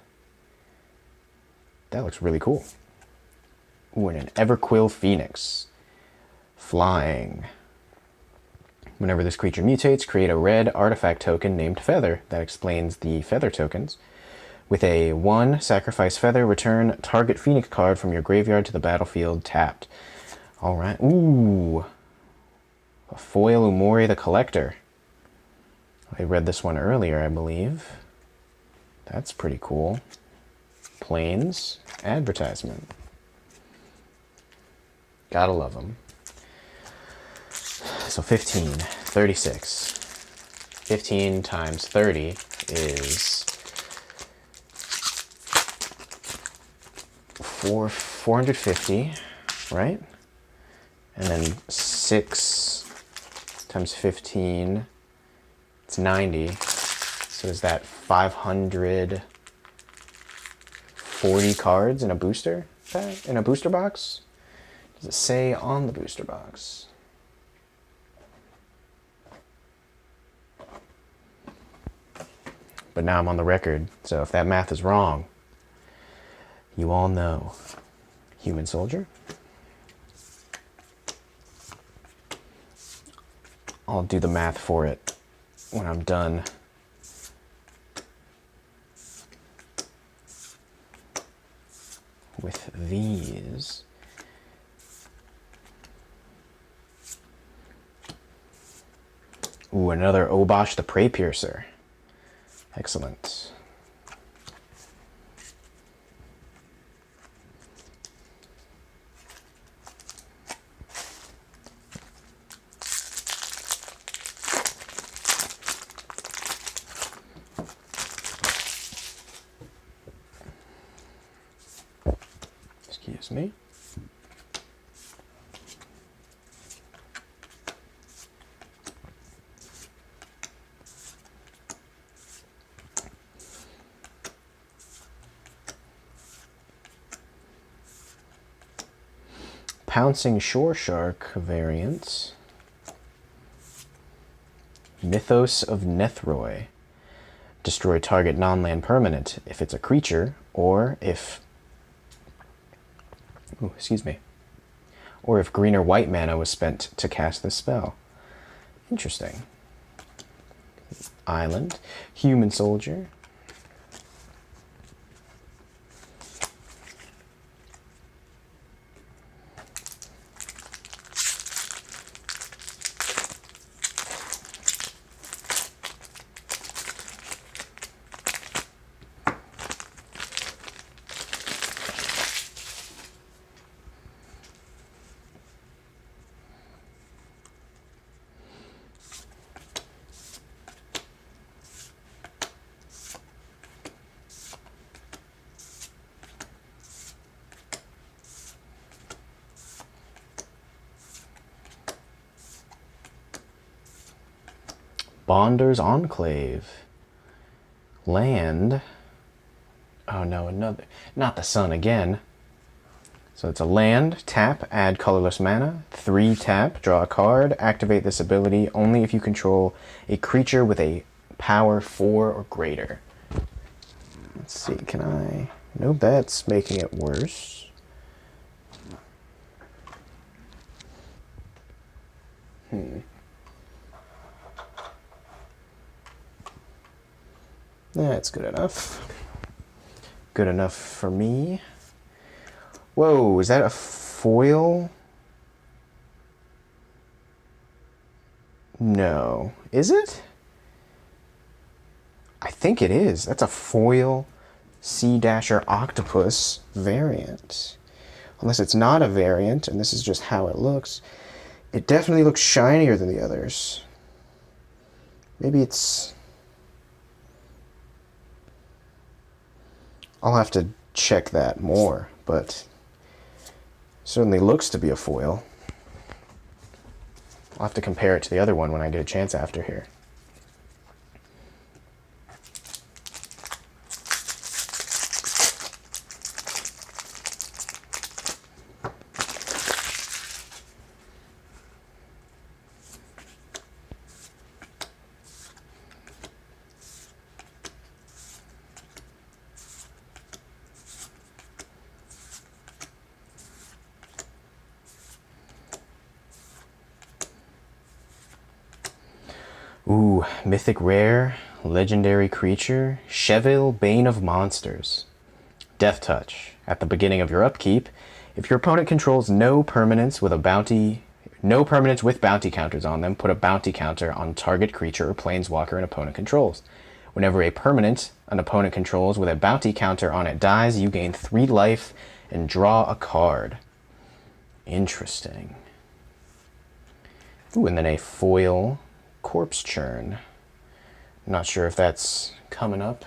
That looks really cool. Ooh, and an Everquill Phoenix. Flying. Whenever this creature mutates, create a red artifact token named Feather that explains the Feather tokens. With a 1, sacrifice Feather, return target Phoenix card from your graveyard to the battlefield tapped. Alright. Ooh. A foil Umori the Collector. I read this one earlier, I believe. That's pretty cool. Planes. Advertisement. Gotta love them. So 15, 36. 15 times 30 is 450, right? And then 6 times 15, it's 90. So is that 540 cards in a booster pack, in a booster box? Does it say on the booster box? But now I'm on the record, so if that math is wrong, you all know. Human Soldier. I'll do the math for it when I'm done. With these. Ooh, another Obosh the Prey Piercer. Excellent. Excuse me. Pouncing Shore Shark variant. Mythos of Nethroi. Destroy target non-land permanent if it's a creature, or if... Ooh, excuse me. Or if green or white mana was spent to cast this spell. Interesting. Island. Human Soldier. Bonder's Enclave. Land. Oh no, another. Not the sun again. So it's a land, tap, add colorless mana, 3 tap, draw a card, activate this ability only if you control a creature with a power 4 or greater. Let's see, can I... Nope, that's making it worse. That's good enough. Good enough for me. Whoa, is that a foil? No. Is it? I think it is. That's a foil Sea Dasher Octopus variant. Unless it's not a variant, and this is just how it looks. It definitely looks shinier than the others. Maybe it's... I'll have to check that more, but certainly looks to be a foil. I'll have to compare it to the other one when I get a chance after here. Ooh, mythic rare, legendary creature, Cheville, Bane of Monsters. Death Touch. At the beginning of your upkeep, if your opponent controls no permanents with bounty counters on them, put a bounty counter on target creature or planeswalker an opponent controls. Whenever a permanent an opponent controls with a bounty counter on it dies, you gain 3 life and draw a card. Interesting. Ooh, and then a foil Corpse Churn. Not sure if that's coming up.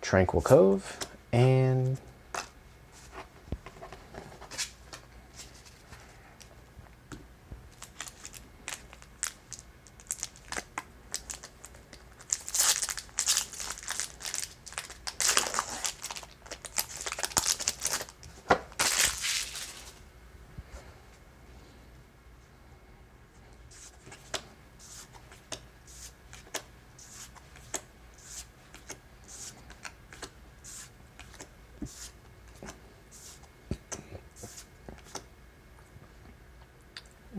Tranquil Cove and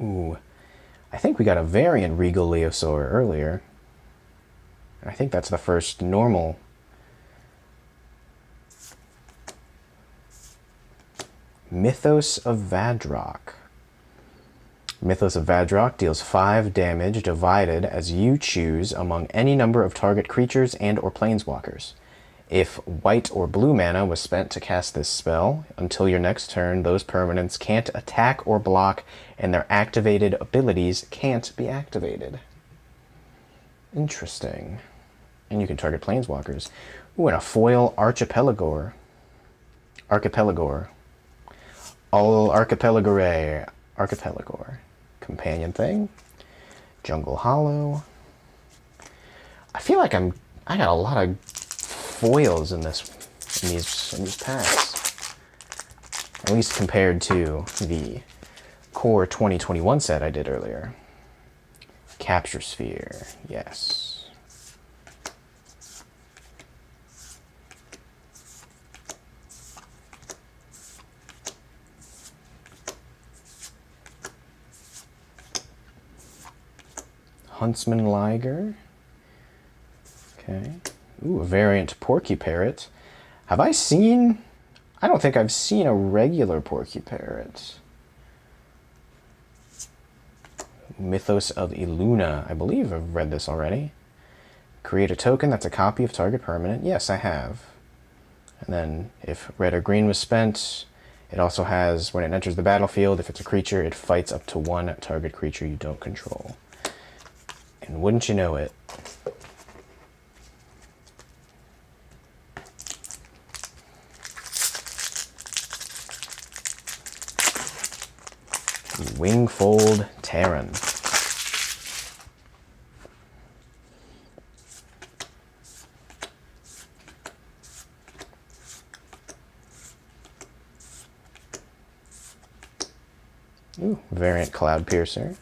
ooh, I think we got a variant Regal Leosaur earlier. I think that's the first normal. Mythos of Vadrock. Mythos of Vadrock deals 5 damage divided as you choose among any number of target creatures and or planeswalkers. If white or blue mana was spent to cast this spell, until your next turn, those permanents can't attack or block, and their activated abilities can't be activated. Interesting. And you can target planeswalkers. Ooh, and a foil Archipelagore. All Archipelagore. Companion thing. Jungle Hollow. I feel like I got a lot of foils in these packs. At least compared to the Core 2021 set I did earlier. Capture Sphere, yes. Huntsman Liger. Okay. Ooh, a variant Porky Parrot. Have I seen... I don't think I've seen a regular Porky Parrot. Mythos of Illuna. I believe I've read this already. Create a token that's a copy of target permanent. Yes, I have. And then if red or green was spent, it also has, when it enters the battlefield, if it's a creature, it fights up to 1 target creature you don't control. And wouldn't you know it, Wingfold Terran. Ooh, variant Cloud Piercer.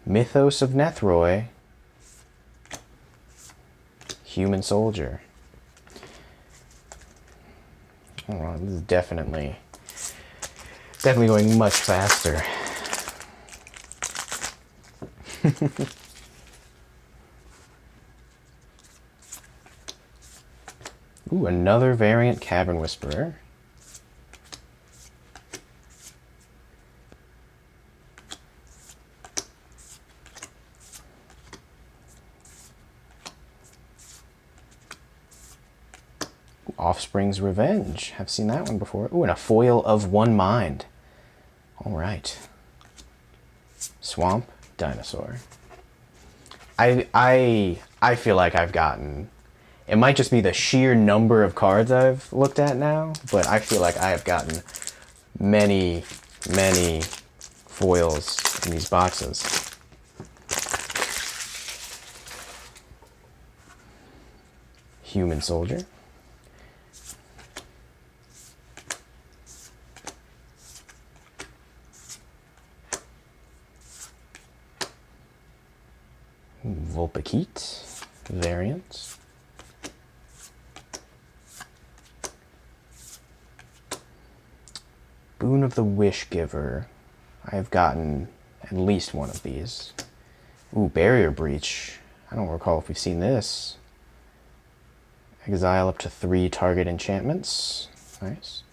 Mythos of Nethroi. Human Soldier. Oh, this is definitely going much faster. Ooh, another variant Cavern Whisperer. Offspring's Revenge. Have seen that one before. Ooh, and a foil of One Mind. All right. Swamp Dinosaur. I feel like I've gotten... It might just be the sheer number of cards I've looked at now, but I feel like I have gotten many, many foils in these boxes. Human Soldier. Vulpikeet variant. Boon of the Wish Giver. I have gotten at least one of these. Ooh, Barrier Breach. I don't recall if we've seen this. Exile up to 3 target enchantments. Nice.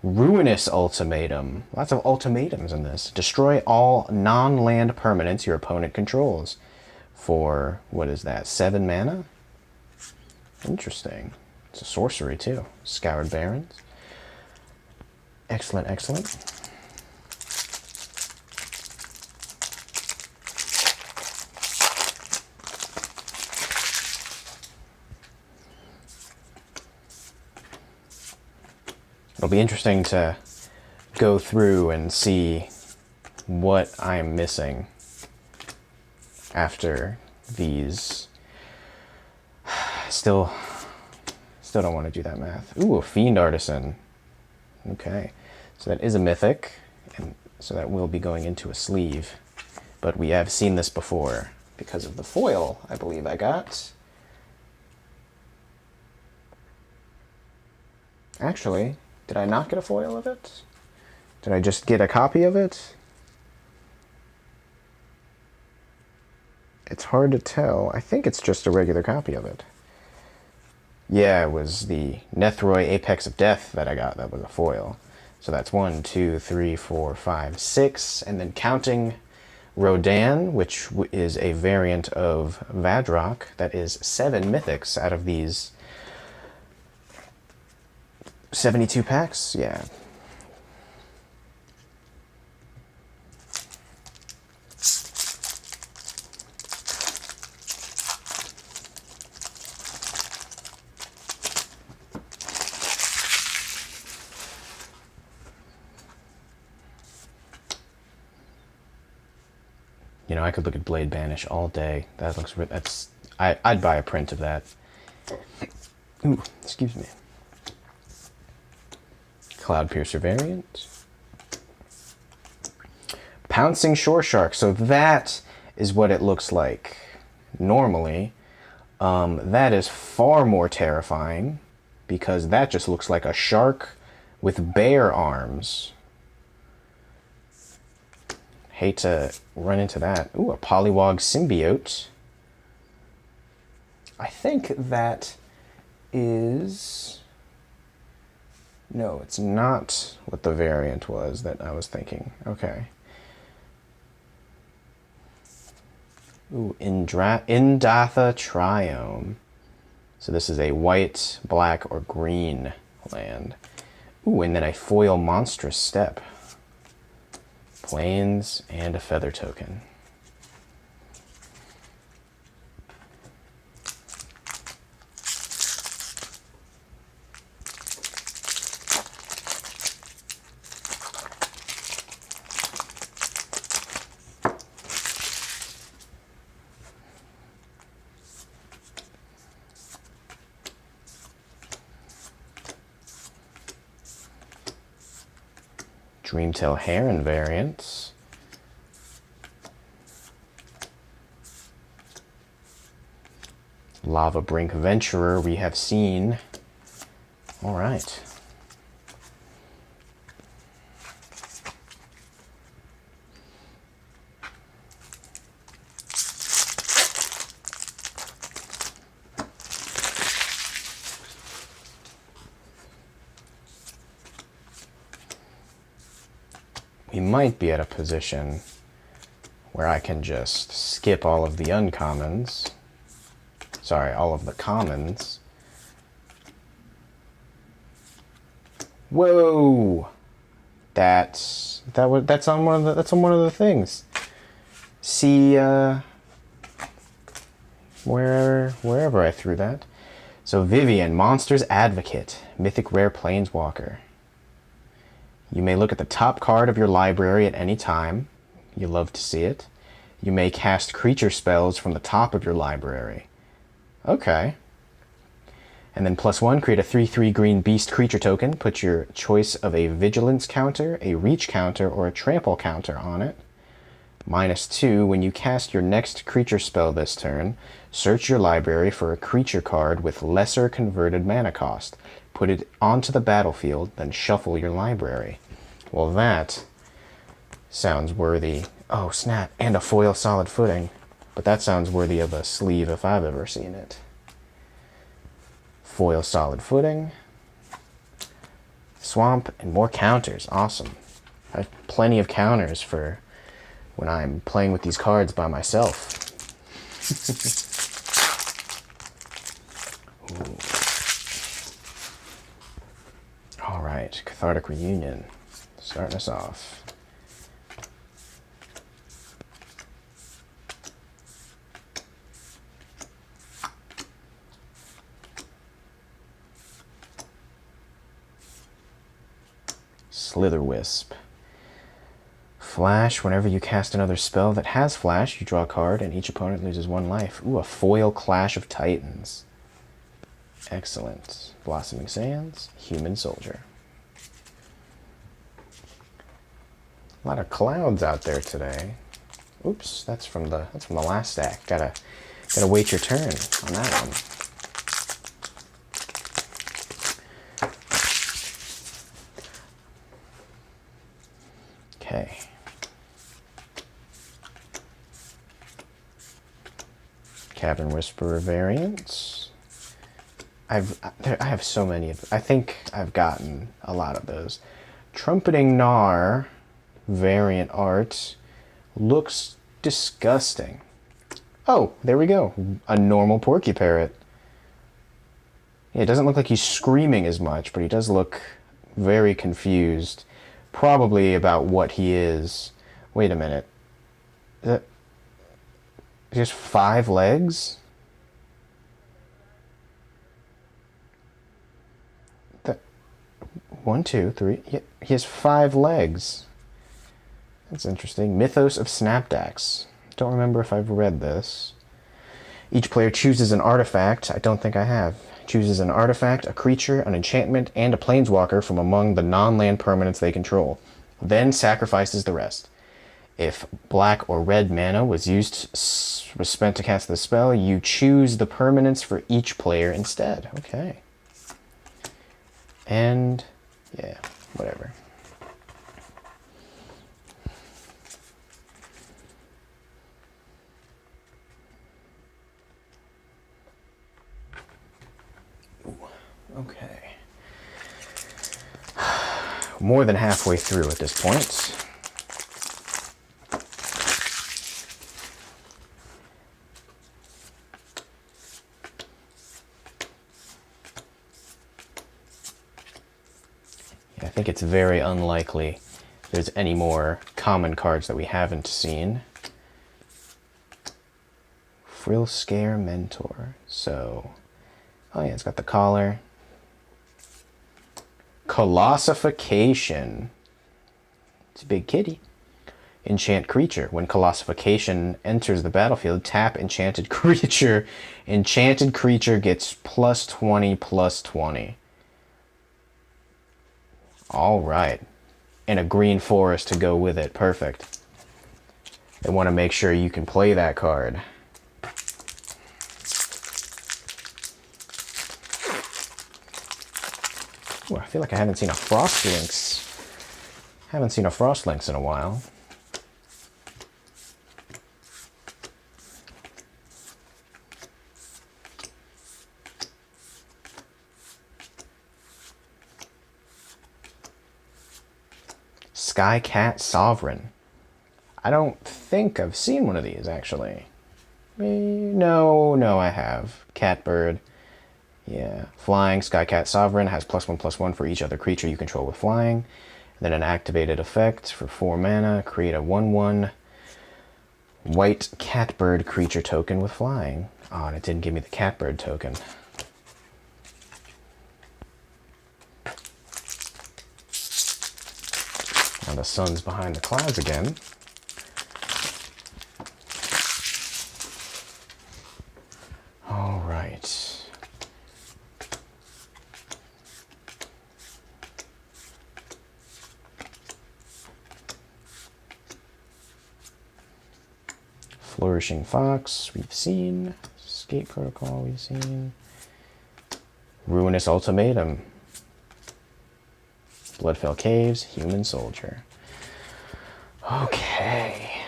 Ruinous Ultimatum. Lots of ultimatums in this. Destroy all non-land permanents your opponent controls. For, what is that, 7 mana? Interesting. It's a sorcery too. Scoured Barrens. Excellent, excellent. It'll be interesting to go through and see what I'm missing after these. Still don't want to do that math. Ooh, a Fiend Artisan. Okay, so that is a mythic, and so that will be going into a sleeve. But we have seen this before because of the foil, I believe I got. Actually, did I not get a foil of it? Did I just get a copy of it? It's hard to tell. I think it's just a regular copy of it. Yeah, it was the Nethroi Apex of Death that I got. That was a foil. So that's 1, 2, 3, 4, 5, 6. And then counting Rodan, which is a variant of Vadrock, that is 7 mythics out of these 72 packs. Yeah. You know, I could look at Blade Banish all day. That looks... I'd buy a print of that. Ooh, excuse me. Cloudpiercer variant. Pouncing Shore Shark. So that is what it looks like normally. That is far more terrifying because that just looks like a shark with bear arms. Hate to run into that. Ooh, a Polywog Symbiote. I think that is... No, it's not what the variant was that I was thinking. Okay. Ooh, Indatha Triome. So this is a white, black, or green land. Ooh, and then a foil Monstrous Step. Plains and a feather token. Dreamtail Heron variants. Lava Brink Venturer we have seen. All right. We might be at a position where I can just skip all of the uncommons. Sorry, all of the commons. Whoa! That's on one of the things. See, wherever I threw that. So Vivian, Monsters Advocate, Mythic Rare Planeswalker. You may look at the top card of your library at any time. You love to see it. You may cast creature spells from the top of your library. Okay. And then +1, create a 3/3 green beast creature token. Put your choice of a vigilance counter, a reach counter, or a trample counter on it. -2, when you cast your next creature spell this turn, search your library for a creature card with lesser converted mana cost. Put it onto the battlefield, then shuffle your library. Well, that sounds worthy. Oh, snap. And a foil solid footing. But that sounds worthy of a sleeve if I've ever seen it. Foil solid footing. Swamp and more counters. Awesome. I have plenty of counters for when I'm playing with these cards by myself. All right, Cathartic Reunion. Starting us off. Slitherwisp. Flash, whenever you cast another spell that has flash, you draw a card and each opponent loses 1 life. Ooh, a foil Clash of Titans. Excellent. Blossoming Sands, Human Soldier. A lot of clouds out there today. Oops, that's from the last stack. Gotta wait your turn on that one. Okay. Cavern Whisperer variants. I have so many. I think I've gotten a lot of those. Trumpeting Gnar variant art looks disgusting. Oh, there we go. A normal Porky Parrot. Yeah, it doesn't look like he's screaming as much, but he does look very confused. Probably about what he is. Wait a minute. Is that just 5 legs? That 1, 2, 3. Yeah, he has 5 legs. That's interesting. Mythos of Snapdax. Don't remember if I've read this. Each player chooses an artifact. I don't think I have. Chooses an artifact, a creature, an enchantment, and a planeswalker from among the non-land permanents they control. Then sacrifices the rest. If black or red mana was spent to cast the spell, you choose the permanents for each player instead. Okay. And, yeah, whatever. Okay. More than halfway through at this point. Yeah, I think it's very unlikely there's any more common cards that we haven't seen. Frill Scare Mentor. So, oh yeah, it's got the collar. Colossification. It's a big kitty. Enchant creature. When Colossification enters the battlefield, tap enchanted creature. Enchanted creature gets +20/+20. All right. And a green forest to go with it. Perfect. They want to make sure you can play that card. Ooh, I feel like I haven't seen a Frost Lynx. Haven't seen a Frost Lynx in a while. Skycat Sovereign. I don't think I've seen one of these, actually. No, I have. Catbird. Yeah. Flying, Skycat Sovereign has +1/+1 for each other creature you control with flying. Then an activated effect for 4 mana. Create a 1/1 white catbird creature token with flying. Oh, and it didn't give me the catbird token. Now the sun's behind the clouds again. All right. Flourishing Fox, we've seen. Escape Protocol, we've seen. Ruinous Ultimatum. Bloodfell Caves, Human Soldier. Okay.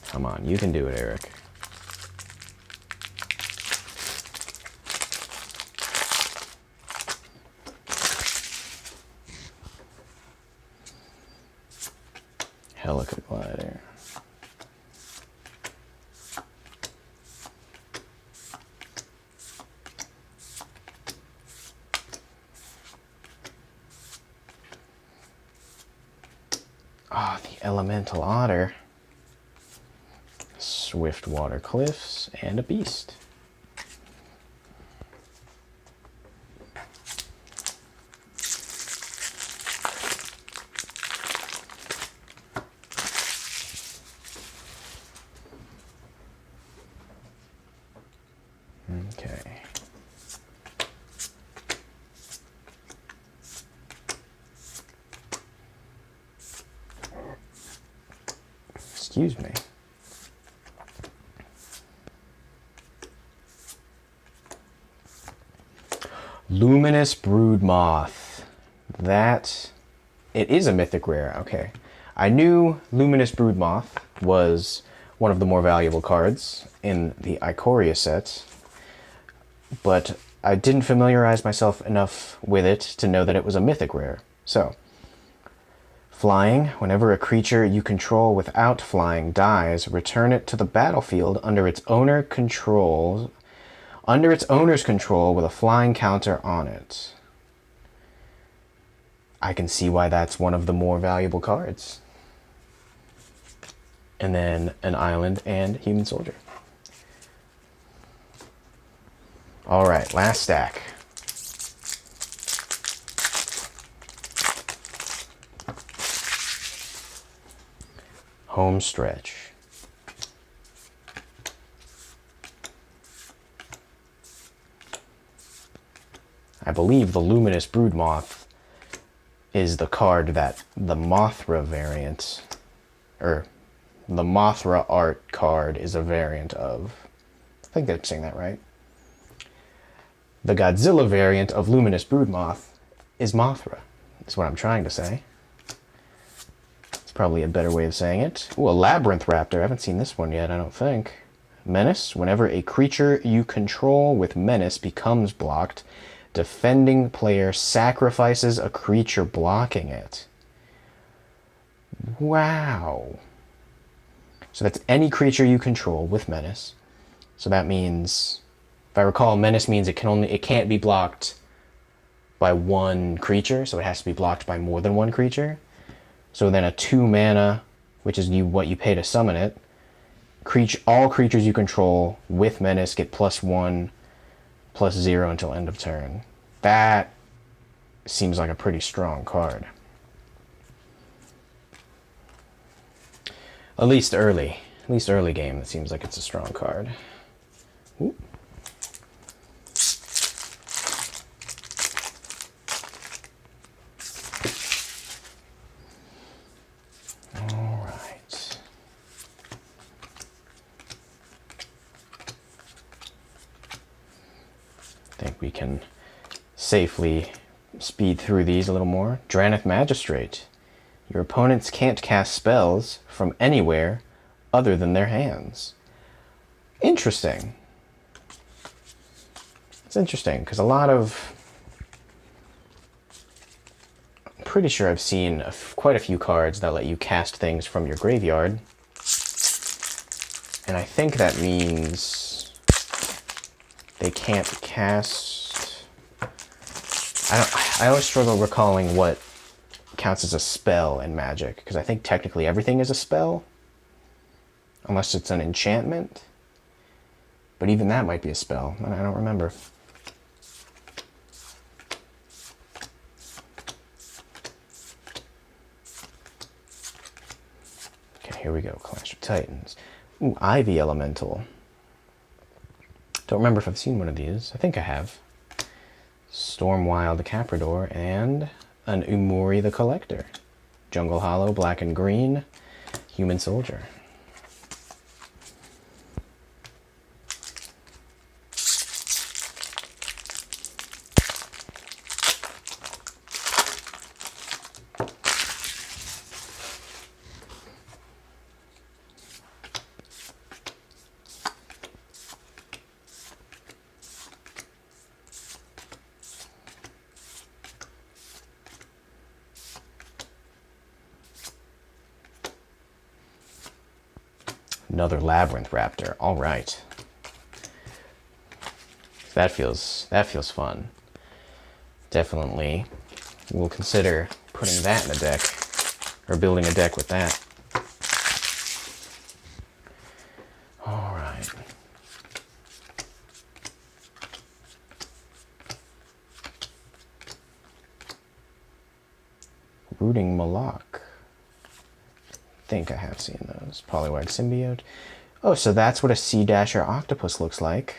Come on, you can do it, Eric. Helica Glider. Ah, the Elemental Otter. Swift Water Cliffs, and a Beast. Okay. Excuse me. Luminous Broodmoth. That... It is a mythic rare. Okay. I knew Luminous Broodmoth was one of the more valuable cards in the Ikoria set, but I didn't familiarize myself enough with it to know that it was a mythic rare. So, flying, whenever a creature you control without flying dies, return it to the battlefield under its owner's control with a flying counter on it. I can see why that's one of the more valuable cards. And then an island and Human Soldier. All right, last stack. Home stretch. I believe the Luminous Broodmoth is the card that the Mothra variant, or the Mothra art card is a variant of. I think I'm saying that right. The Godzilla variant of Luminous Broodmoth is Mothra, is what I'm trying to say. It's probably a better way of saying it. Ooh, a Labyrinth Raptor. I haven't seen this one yet, I don't think. Menace. Whenever a creature you control with Menace becomes blocked, defending player sacrifices a creature blocking it. Wow. So that's any creature you control with Menace. So that means, if I recall, Menace means it can't be blocked by one creature, so it has to be blocked by more than one creature. So then a 2 mana, which is what you pay to summon it, all creatures you control with Menace get +1/+0 until end of turn. That seems like a pretty strong card. At least early game, it seems like it's a strong card. Ooh. All right. I think we can safely speed through these a little more. Drannith Magistrate. Your opponents can't cast spells from anywhere other than their hands. Interesting. It's interesting, because a lot of pretty sure I've seen quite a few cards that let you cast things from your graveyard. And I think that means they can't cast... I always struggle recalling what counts as a spell in Magic, because I think technically everything is a spell, unless it's an enchantment. But even that might be a spell, and I don't remember. Okay, here we go, Clash of Titans. Ooh, Ivy Elemental. Don't remember if I've seen one of these. I think I have. Stormwild Caprador and an Umori the Collector. Jungle Hollow, black and green, Human Soldier. Another Labyrinth Raptor. All right. That feels fun. Definitely. We'll consider putting that in a deck, or building a deck with that. All right. Rooting Malak. I think I have seen those. Poliwag Symbiote. Oh, so that's what a Sea Dasher Octopus looks like.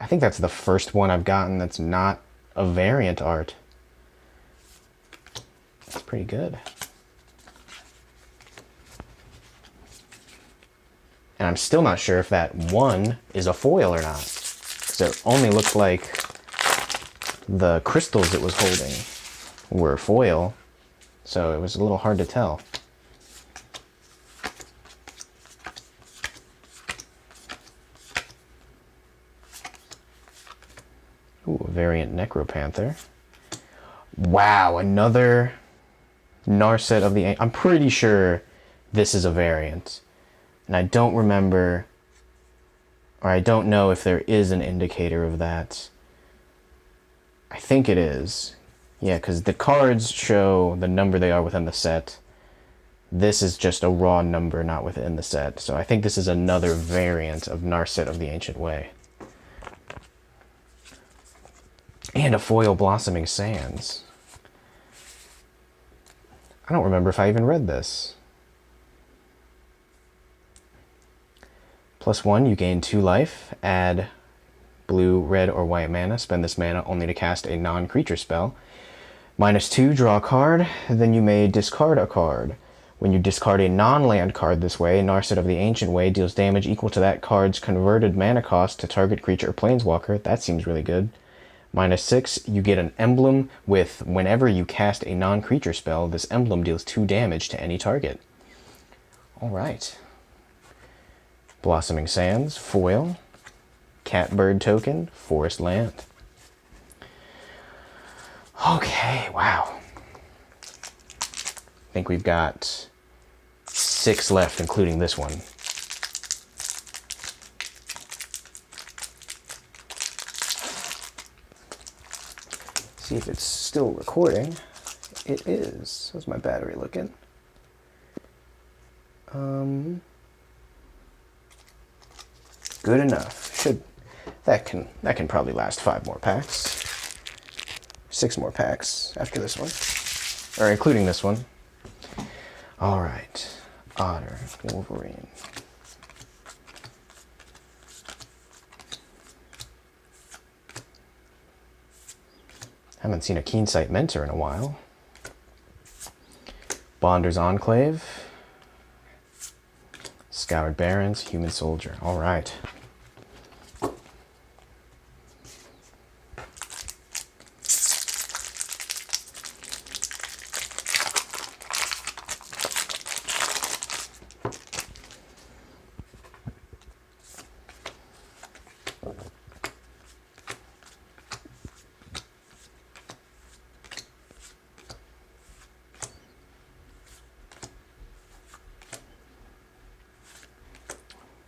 I think that's the first one I've gotten that's not a variant art. That's pretty good. And I'm still not sure if that one is a foil or not, because it only looked like the crystals it was holding were foil, so it was a little hard to tell. Ooh, a variant Necropanther. Wow, another Narset of the... I'm pretty sure this is a variant. And I don't remember, or I don't know if there is an indicator of that. I think it is. Yeah, because the cards show the number they are within the set. This is just a raw number not within the set. So I think this is another variant of Narset of the Ancient Way. And a foil Blossoming Sands. I don't remember if I even read this. +1, you gain 2 life. Add blue, red, or white mana. Spend this mana only to cast a non-creature spell. -2, draw a card. Then you may discard a card. When you discard a non-land card this way, Narset of the Ancient Way deals damage equal to that card's converted mana cost to target creature or planeswalker. That seems really good. -6, you get an emblem with whenever you cast a non-creature spell, this emblem deals 2 damage to any target. Alright. Blossoming Sands, foil. Catbird token, forest land. Okay, wow. I think we've got 6 left, including this one. See if it's still recording. It is. How's my battery looking? Good enough. That can probably last 5 more packs. 6 more packs after this one, or including this one. All right, Otter, Wolverine. Haven't seen a Keensight Mentor in a while. Bonder's Enclave. Scoured Barrens, Human Soldier. All right.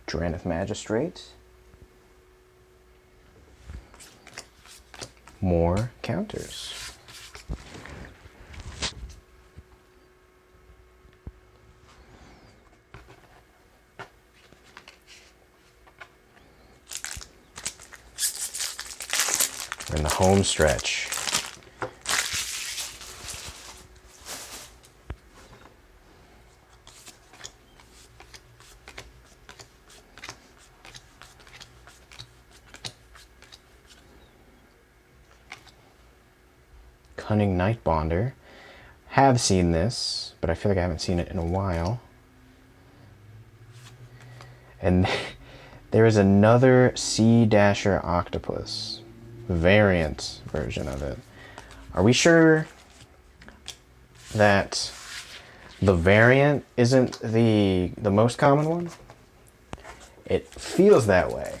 Dranith Magistrate. More counters. We're in the home stretch. Cunning Nightbonder. Have seen this, but I feel like I haven't seen it in a while. And there is another Sea Dasher Octopus. Variant version of it. Are we sure that the variant isn't the most common one? It feels that way.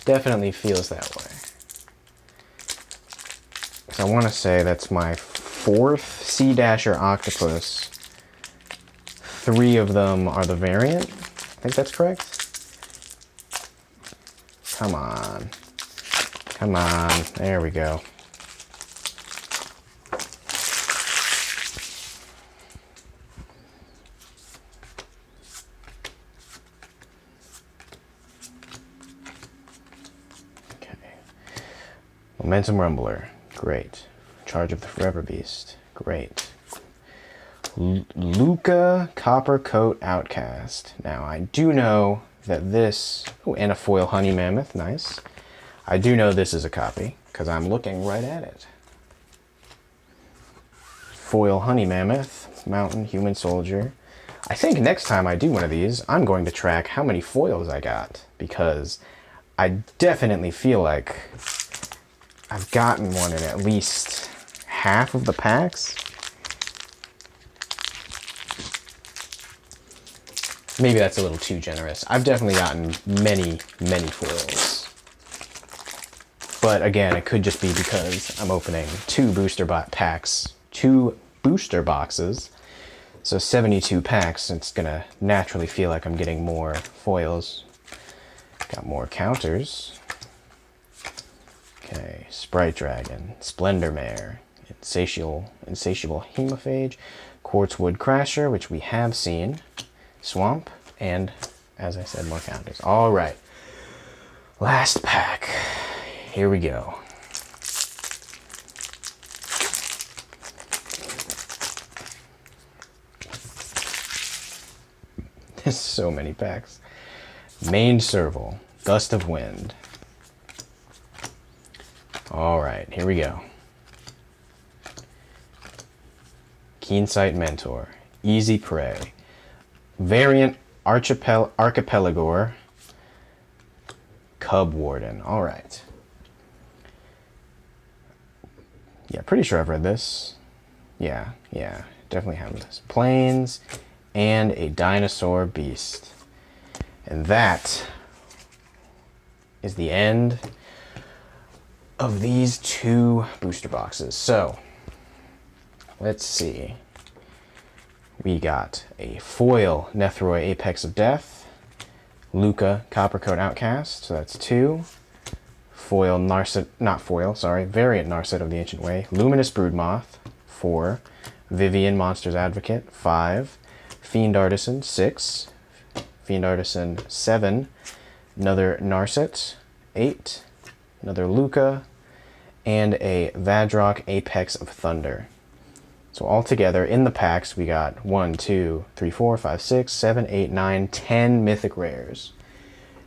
Definitely feels that way. So I want to say that's my 4th Sea Dasher Octopus. 3 of them are the variant. I think that's correct. Come on. Come on. There we go. Okay. Momentum Rumbler. Great. Charge of the Forever Beast. Great. Luca Coppercoat Outcast. Now, I do know that this... Oh, and a foil Honey Mammoth. Nice. I do know this is a copy, because I'm looking right at it. Foil Honey Mammoth. Mountain Human Soldier. I think next time I do one of these, I'm going to track how many foils I got, because I definitely feel like I've gotten one in at least half of the packs. Maybe that's a little too generous. I've definitely gotten many, many foils. But again, it could just be because I'm opening 2 booster packs, 2 booster boxes. So 72 packs, it's gonna naturally feel like I'm getting more foils. Got more counters. Okay, Sprite Dragon, Splendor Mare, Insatiable Hemophage, Quartzwood Crasher, which we have seen, Swamp, and, as I said, more counters. All right, last pack. Here we go. There's so many packs. Maned Serval, Gust of Wind. All right, here we go. Keensight Mentor, Easy Prey, Variant Archipelagor, Cub Warden. All right. Yeah, pretty sure I've read this. Yeah, definitely have this. Plains and a Dinosaur Beast. And that is the end of these 2 booster boxes. So, let's see. We got a foil Nethroi Apex of Death, Luca Coppercoat Outcast, so that's 2. Foil Narset, not foil, sorry, variant Narset of the Ancient Way, Luminous Broodmoth, 4. Vivian Monsters Advocate, 5. Fiend Artisan, 6. Fiend Artisan, 7. Another Narset, 8. Another Luca, and a Vadrock Apex of Thunder. So altogether in the packs we got 1, 2, 3, 4, 5, 6, 7, 8, 9, 10 mythic rares.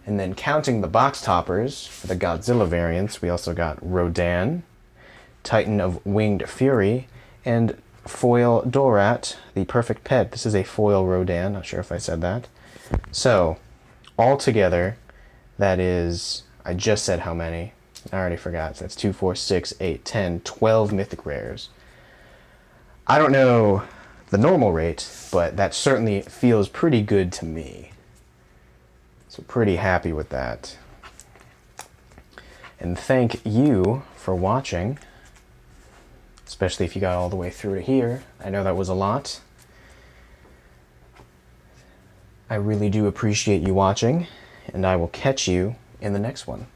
And then counting the box toppers for the Godzilla variants, we also got Rodan, Titan of Winged Fury, and foil Dorat, the perfect pet. This is a foil Rodan, not sure if I said that. So altogether, that is, I just said how many. I already forgot. So that's 2, 4, 6, 8, 10, 12 mythic rares. I don't know the normal rate, but that certainly feels pretty good to me. So pretty happy with that. And thank you for watching, especially if you got all the way through to here. I know that was a lot. I really do appreciate you watching, and I will catch you in the next one.